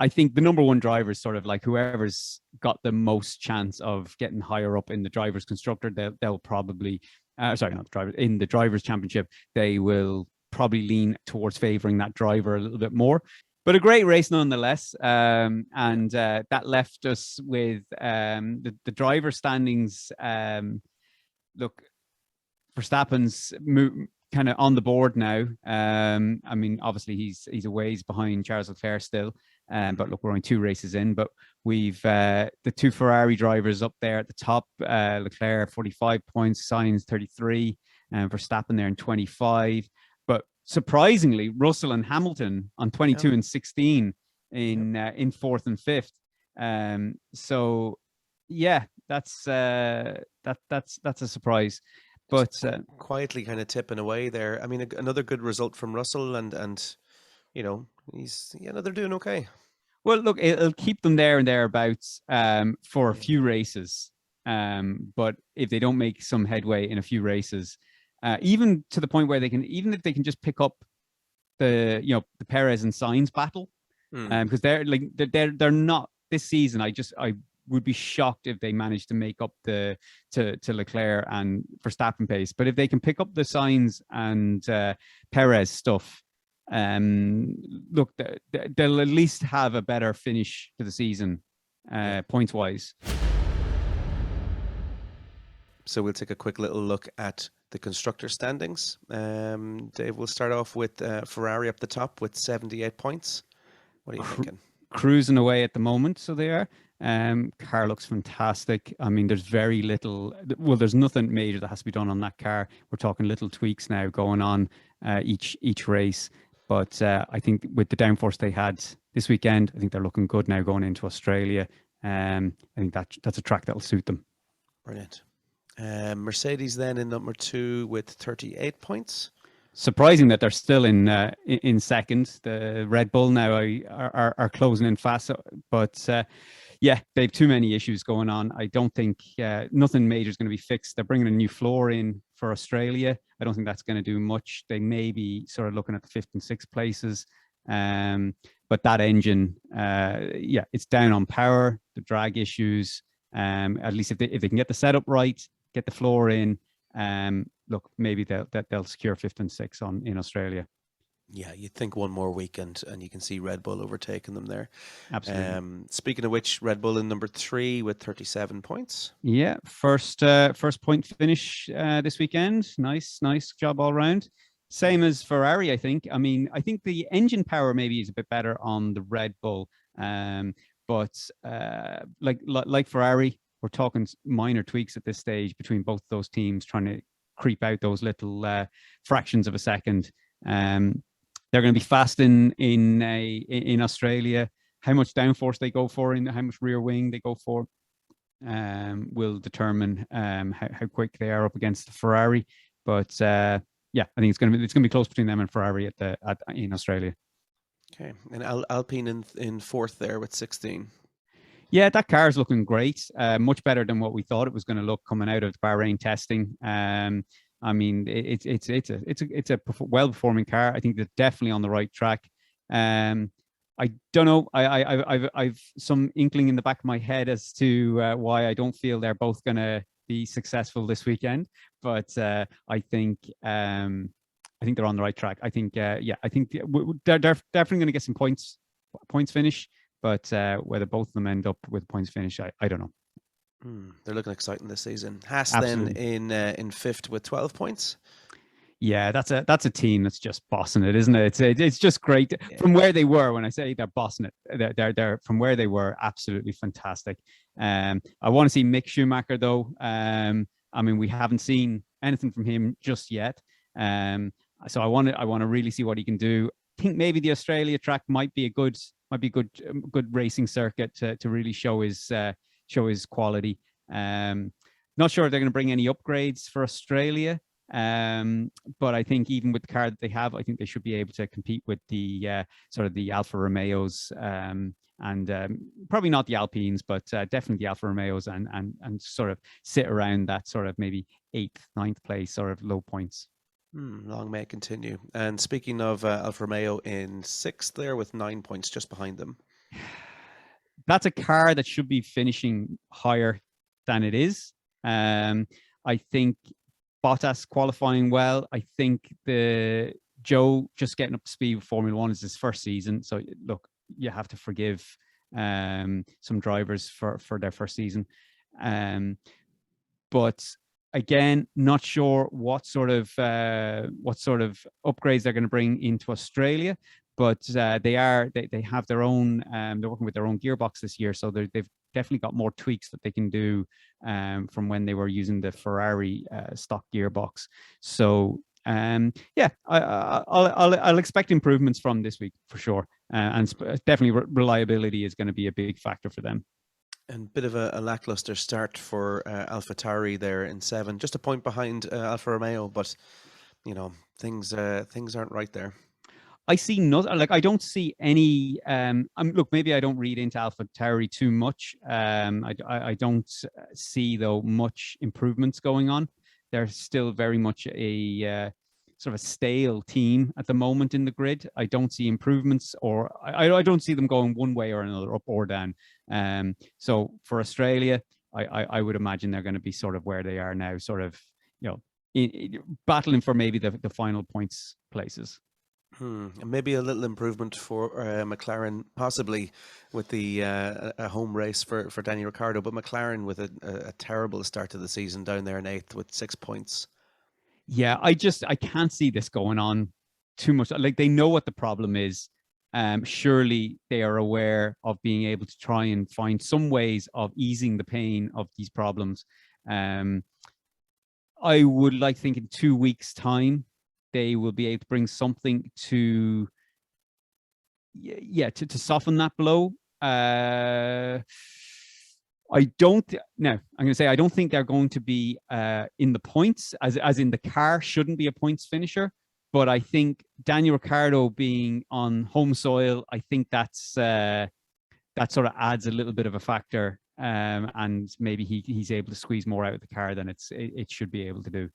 I think the number one driver is sort of like whoever's got the most chance of getting higher up in the drivers' constructor. They'll probably, sorry, not the driver, in the drivers' championship, they will probably lean towards favoring that driver a little bit more. But a great race nonetheless. And that left us with the driver standings. Look, Verstappen's kind of on the board now. I mean, obviously he's a ways behind Charles Leclerc still. But look, we're only 2 races in, but we've the 2 Ferrari drivers up there at the top. Leclerc 45 points, Sainz 33, and Verstappen there in 25. But surprisingly, Russell and Hamilton on 22 and 16 in 4th and 5th. So yeah, that's a surprise. But quietly kind of tipping away there. I mean, another good result from Russell, and they're doing okay. Well, look, it'll keep them there and thereabouts for a few races. But if they don't make some headway in a few races, even to the point where even if they can just pick up the Perez and Sainz battle, because they're not this season. I would be shocked if they managed to make up to Leclerc and Verstappen pace. But if they can pick up the Sainz and Perez stuff, look, they'll at least have a better finish to the season, points wise. So we'll take a quick little look at the constructor standings. Dave, we'll start off with Ferrari up the top with 78 points. What are you thinking? Cruising away at the moment, so they are. Car looks fantastic. I mean, there's very little. Well, there's nothing major that has to be done on that car. We're talking little tweaks now going on each race. But I think with the downforce they had this weekend, I think they're looking good now going into Australia. I think that's a track that'll suit them. Brilliant. Mercedes then in number 2 with 38 points. Surprising that they're still in second. The Red Bull now are closing in fast, but yeah, they have too many issues going on. I don't think nothing major is going to be fixed. They're bringing a new floor in for Australia. I don't think that's going to do much. They may be sort of looking at the 5th and 6th places. But that engine, it's down on power, the drag issues. At least if they can get the setup right, get the floor in, look, maybe they'll secure 5th and 6th in Australia. Yeah, you'd think one more weekend and you can see Red Bull overtaking them there. Absolutely. Speaking of which, Red Bull in number 3 with 37 points. Yeah, first point finish this weekend. Nice job all round. Same as Ferrari, I think. I mean, I think the engine power maybe is a bit better on the Red Bull. But like Ferrari, we're talking minor tweaks at this stage between both those teams, trying to creep out those little fractions of a second. They're going to be fast in Australia. How much downforce they go for and how much rear wing they go for will determine how quick they are up against the Ferrari. But I think it's going to be close between them and Ferrari in Australia. Okay, and Alpine in 4th there with 16. Yeah, that car is looking great. Much better than what we thought it was going to look coming out of Bahrain testing. I mean, it's a well-performing car. I think they're definitely on the right track. I don't know. I've some inkling in the back of my head as to why I don't feel they're both going to be successful this weekend. But I think they're on the right track. I think I think they're definitely going to get some points finish. But whether both of them end up with points finish, I don't know. They're looking exciting this season. Haas Absolutely. then in fifth with 12 points. Yeah, that's a team that's just bossing it, isn't it? It's just great from where they were. When I say they're bossing it, they're from where they were absolutely fantastic. I want to see Mick Schumacher though. I mean, we haven't seen anything from him just yet. So I want to really see what he can do. I think maybe the Australia track might be a good racing circuit to really show his quality. Not sure if they're going to bring any upgrades for Australia. But I think even with the car that they have, I think they should be able to compete with the sort of the Alfa Romeos and probably not the Alpines, but definitely the Alfa Romeos and sort of sit around that sort of maybe 8th, 9th place, sort of low points. Long may it continue. And speaking of Alfa Romeo in 6th there with 9 points just behind them. That's a car that should be finishing higher than it is. I think Bottas qualifying well. I think Joe just getting up to speed with Formula One is his first season. So look, you have to forgive some drivers for their first season. But again, not sure what sort of upgrades they're going to bring into Australia. But they have their own. They're working with their own gearbox this year, so they've definitely got more tweaks that they can do from when they were using the Ferrari stock gearbox. So I'll expect improvements from this week for sure, and definitely reliability is going to be a big factor for them. And bit of a lackluster start for AlphaTauri there in 7, just a point behind Alfa Romeo, but you know things aren't right there. I see nothing. Like I don't see any. Look, maybe I don't read into AlphaTauri too much. I don't see though much improvements going on. They're still very much a sort of a stale team at the moment in the grid. I don't see improvements, or I don't see them going one way or another, up or down. So for Australia, I would imagine they're going to be sort of where they are now, sort of battling for maybe the final points places. Maybe a little improvement for McLaren, possibly with the a home race for Danny Ricciardo, but McLaren with a terrible start to the season down there in 8th with 6 points. Yeah, I can't see this going on too much. Like they know what the problem is. Surely they are aware of being able to try and find some ways of easing the pain of these problems. I would like to think in 2 weeks' time, they will be able to bring something to soften that blow. I'm going to say I don't think they're going to be in the points, as in the car shouldn't be a points finisher. But I think Daniel Ricciardo being on home soil, I think that sort of adds a little bit of a factor, and maybe he's able to squeeze more out of the car than it should be able to do.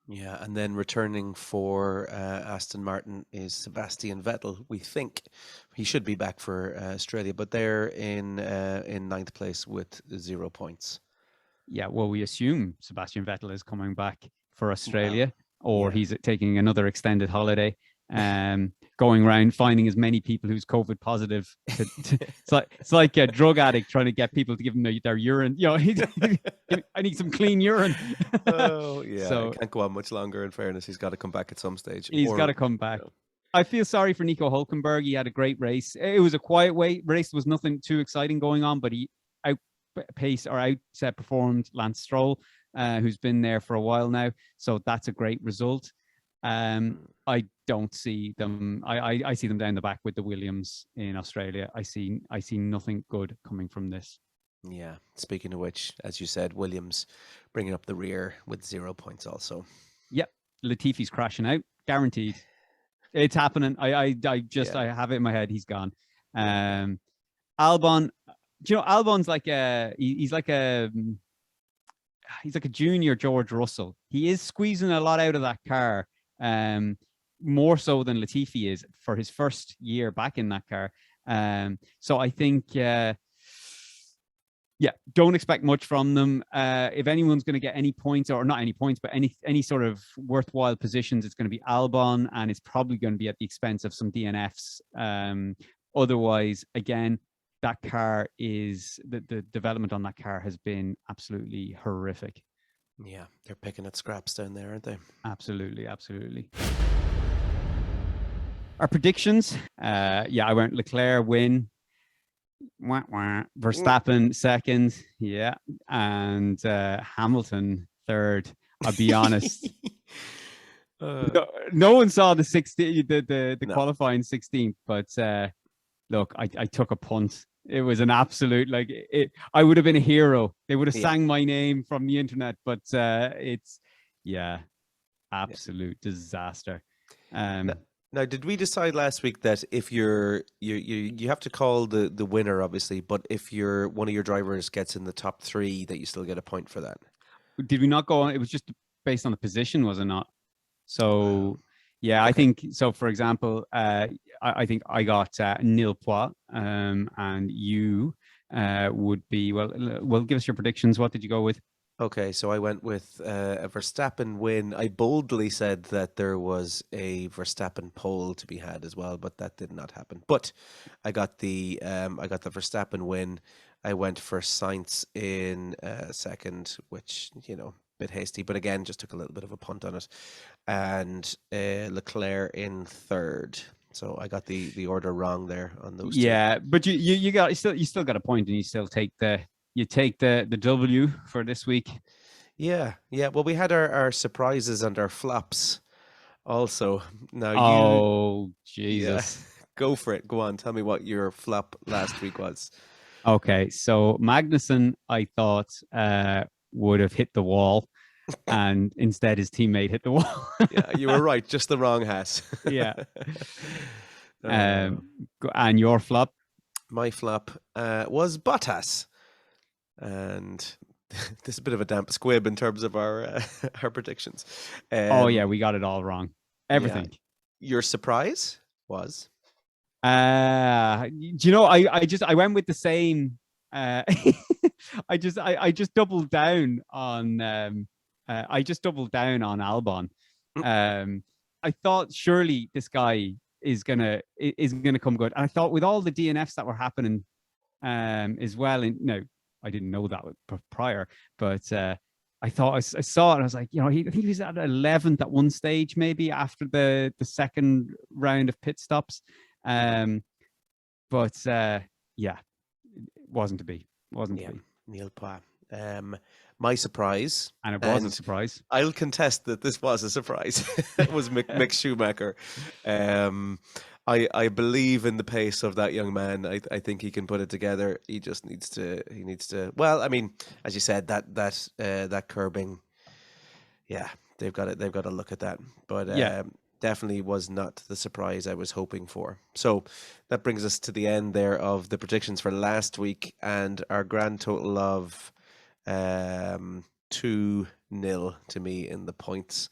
Yeah, and then returning for Aston Martin is Sebastian Vettel. We think he should be back for Australia, but they're in 9th place with 0 points. Yeah, well, we assume Sebastian Vettel is coming back for Australia, or he's taking another extended holiday, going around finding as many people who's COVID positive. It's like a drug addict trying to get people to give him their urine. I need some clean urine. Oh yeah, so, can't go on much longer. In fairness, he's got to come back at some stage. He's got to come back. I feel sorry for Nico Hülkenberg. He had a great race. It was a quiet race. There was nothing too exciting going on, but he outperformed Lance Stroll, who's been there for a while now. So that's a great result. I don't see them. I see them down the back with the Williams in Australia. I see nothing good coming from this. Yeah. Speaking of which, as you said, Williams bringing up the rear with 0 points also. Yep. Latifi's crashing out, guaranteed. It's happening. I have it in my head. He's gone. Albon. Do you know Albon's like he's like a a junior George Russell. He is squeezing a lot out of that car, more so than Latifi is for his first year back in that car. So I think, don't expect much from them. If anyone's going to get any points, or not any points, but any sort of worthwhile positions, it's going to be Albon, and it's probably going to be at the expense of some DNFs. Otherwise, again, that car is the development on that car has been absolutely horrific. Yeah, they're picking at scraps down there, aren't they? Absolutely. Our predictions, I went Leclerc win, Verstappen second, and Hamilton third. I'll be honest. No one saw the 16, the qualifying 16th, but look, I took a punt. It was an absolute, I would have been a hero. They would have sang my name from the internet, but it's absolute disaster. Now, did we decide last week that if you have to call the winner, obviously, but if one of your drivers gets in the top 3, that you still get a point for that? Did we not go on? It was just based on the position, was it not? So, okay. I think so. For example, I think I got nil points, and you would be well. Give us your predictions. What did you go with? Okay, so I went with a Verstappen win. I boldly said that there was a Verstappen pole to be had as well, but that did not happen. But I got the Verstappen win. I went for Sainz in second, which, a bit hasty, but again, just took a little bit of a punt on it. And Leclerc in third. So I got the order wrong there on those two. Yeah, but you still got a point, and you still take the W for this week. Yeah. Well, we had our surprises and our flops also. Now Jesus. Yeah, go for it. Go on. Tell me what your flop last week was. Okay, so Magnussen, I thought would have hit the wall, and instead his teammate hit the wall. Yeah, you were right. Just the wrong hat. Yeah. And your flop? My flop was Bottas. And this is a bit of a damp squib in terms of our predictions. We got it all wrong. Everything. Yeah. Your surprise was? Do you know? I went with the same. I just doubled down on. I just doubled down on Albon. I thought surely this guy is gonna come good. And I thought with all the DNFs that were happening, as well. And no, I didn't know that prior, but I thought I saw it. And I was like, I think he was at 11th at one stage, maybe after the second round of pit stops. But it wasn't to be. Wasn't to be. Neil Pah. My surprise, and it was a surprise. I'll contest that this was a surprise. It was Mick Schumacher. I believe in the pace of that young man. I think he can put it together. He just needs to. Well, I mean, as you said, that curbing. Yeah, they've got to look at that. But definitely was not the surprise I was hoping for. So that brings us to the end there of the predictions for last week, and our grand total of 2-0 to me in the points.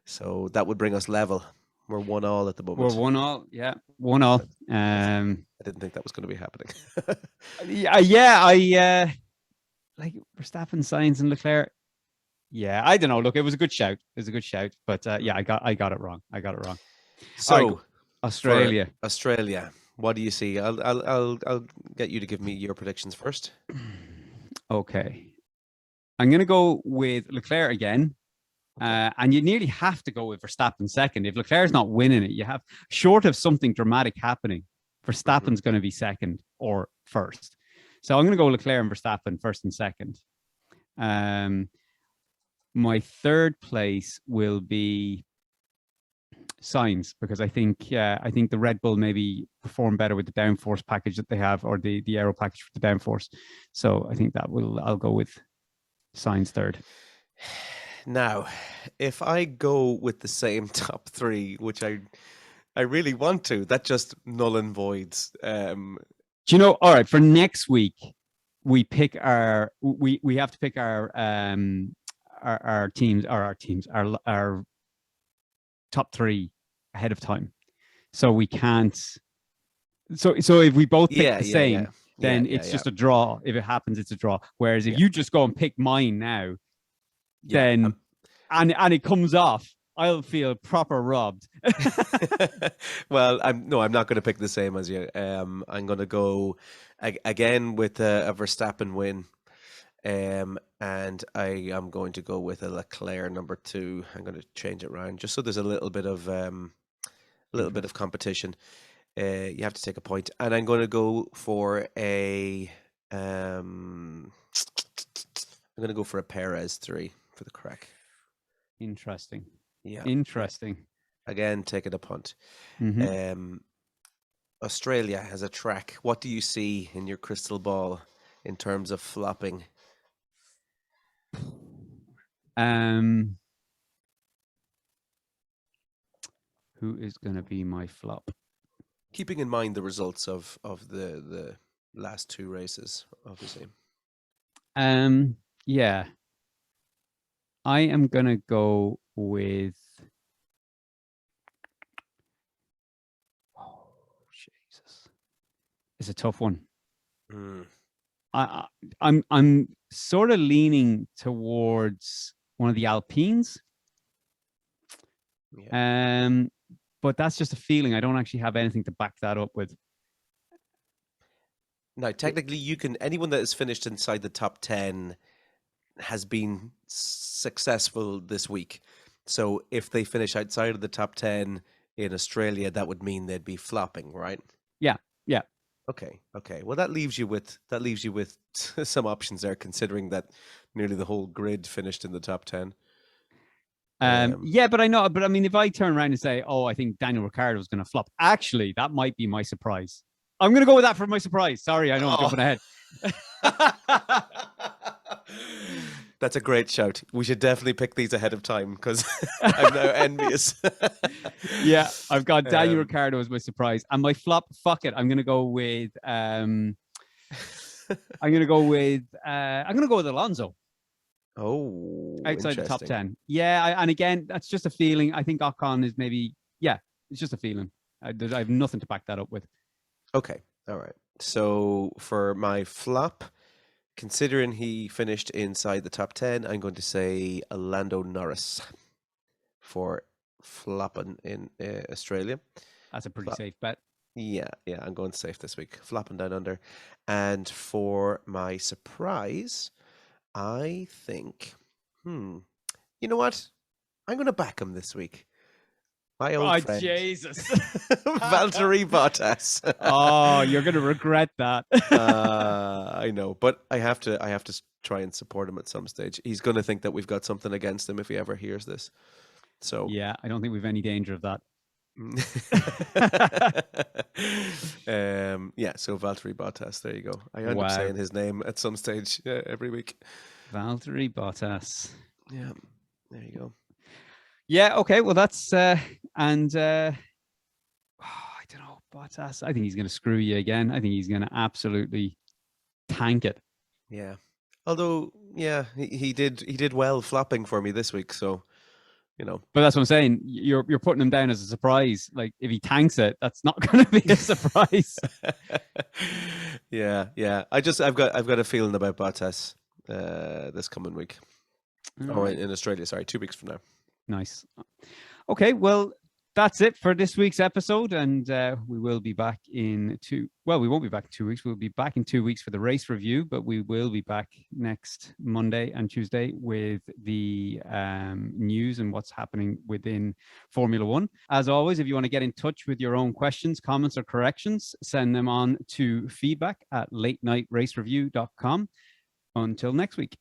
So that would bring us level. We're 1-1 at the moment. We're 1-1, yeah, 1-1. I didn't think that was going to be happening. I like Verstappen, Sainz, and Leclerc. Yeah, I don't know. Look, it was a good shout. But I got it wrong. So right, Australia. What do you see? I'll get you to give me your predictions first. Okay, I'm going to go with Leclerc again. And you nearly have to go with Verstappen second. If Leclerc's not winning it, you have, short of something dramatic happening, Verstappen's going to be second or first. So I'm going to go Leclerc and Verstappen first and second. My third place will be Sainz, because I think the Red Bull maybe perform better with the downforce package that they have, or the aero package for the downforce. So I think I'll go with Sainz third. Now, if I go with the same top three, which I really want to, that just null and voids. Do you know? All right, for next week, we pick we have to pick our teams, our top three ahead of time. So we can't. So if we both pick the same, then it's just a draw. If it happens, it's a draw. Whereas if you just go and pick mine now, then and it comes off, I'll feel proper robbed. Well, I'm not going to pick the same as you. I'm going to go again with a Verstappen win, and I am going to go with a LeClerc number 2. I'm going to change it around just so there's a little bit of competition. You have to take a point, and I'm going to go for a I'm going to go for a Perez 3 for the crack. Interesting. Yeah. Interesting. Again, taking a punt. Mm-hmm. Australia has a track. What do you see in your crystal ball in terms of flopping? Who is going to be my flop? Keeping in mind the results of the last 2 races, obviously. Yeah. I am going to go with... Oh, Jesus. It's a tough one. I'm sort of leaning towards one of the Alpines. Yeah. But that's just a feeling. I don't actually have anything to back that up with. Now, technically, anyone that has finished inside the top 10 has been successful this week. So if they finish outside of the top 10 in Australia, that would mean they'd be flopping, right? Yeah. Okay. Well, that leaves you with some options there, considering that nearly the whole grid finished in the top 10. Yeah, but I know. But I mean, if I turn around and say, "Oh, I think Daniel Ricciardo is going to flop," actually, that might be my surprise. I'm going to go with that for my surprise. Sorry, I know I'm jumping ahead. That's a great shout. We should definitely pick these ahead of time because I'm now envious. Yeah, I've got Daniel Ricciardo as my surprise, and my flop. Fuck it, I'm going to go with. I'm going to go with Alonso. Oh, outside the top 10. Yeah, and again, that's just a feeling. I think Ocon is maybe. Yeah, it's just a feeling. I have nothing to back that up with. Okay, all right. So for my flop, considering he finished inside the top 10, I'm going to say Lando Norris for flopping in Australia. That's a pretty safe bet. Yeah, I'm going safe this week. Flopping down under. And for my surprise, I think, you know what? I'm going to back him this week. My old friend. Jesus. Valtteri Bottas. Oh, you're going to regret that. I know, but I have to try and support him at some stage. He's going to think that we've got something against him if he ever hears this. So yeah, I don't think we've any danger of that. Yeah, so Valtteri Bottas, there you go. I end up saying his name at some stage every week. Valtteri Bottas. Yeah, there you go. Yeah, okay, well that's I don't know, Bottas. I think he's going to screw you again. I think he's going to absolutely tank it. Yeah, although yeah, he did well flopping for me this week, so. You know. But that's what I'm saying. You're putting him down as a surprise. Like if he tanks it, that's not going to be a surprise. Yeah. I've got a feeling about Bottas this coming week, or in Australia. Sorry, 2 weeks from now. Nice. Okay, well that's it for this week's episode, and we will be back in we won't be back in 2 weeks. We'll be back in 2 weeks for the race review, but we will be back next Monday and Tuesday with the news and what's happening within Formula One. As always, if you want to get in touch with your own questions, comments, or corrections, send them on to feedback@latenightracereview.com. Until next week.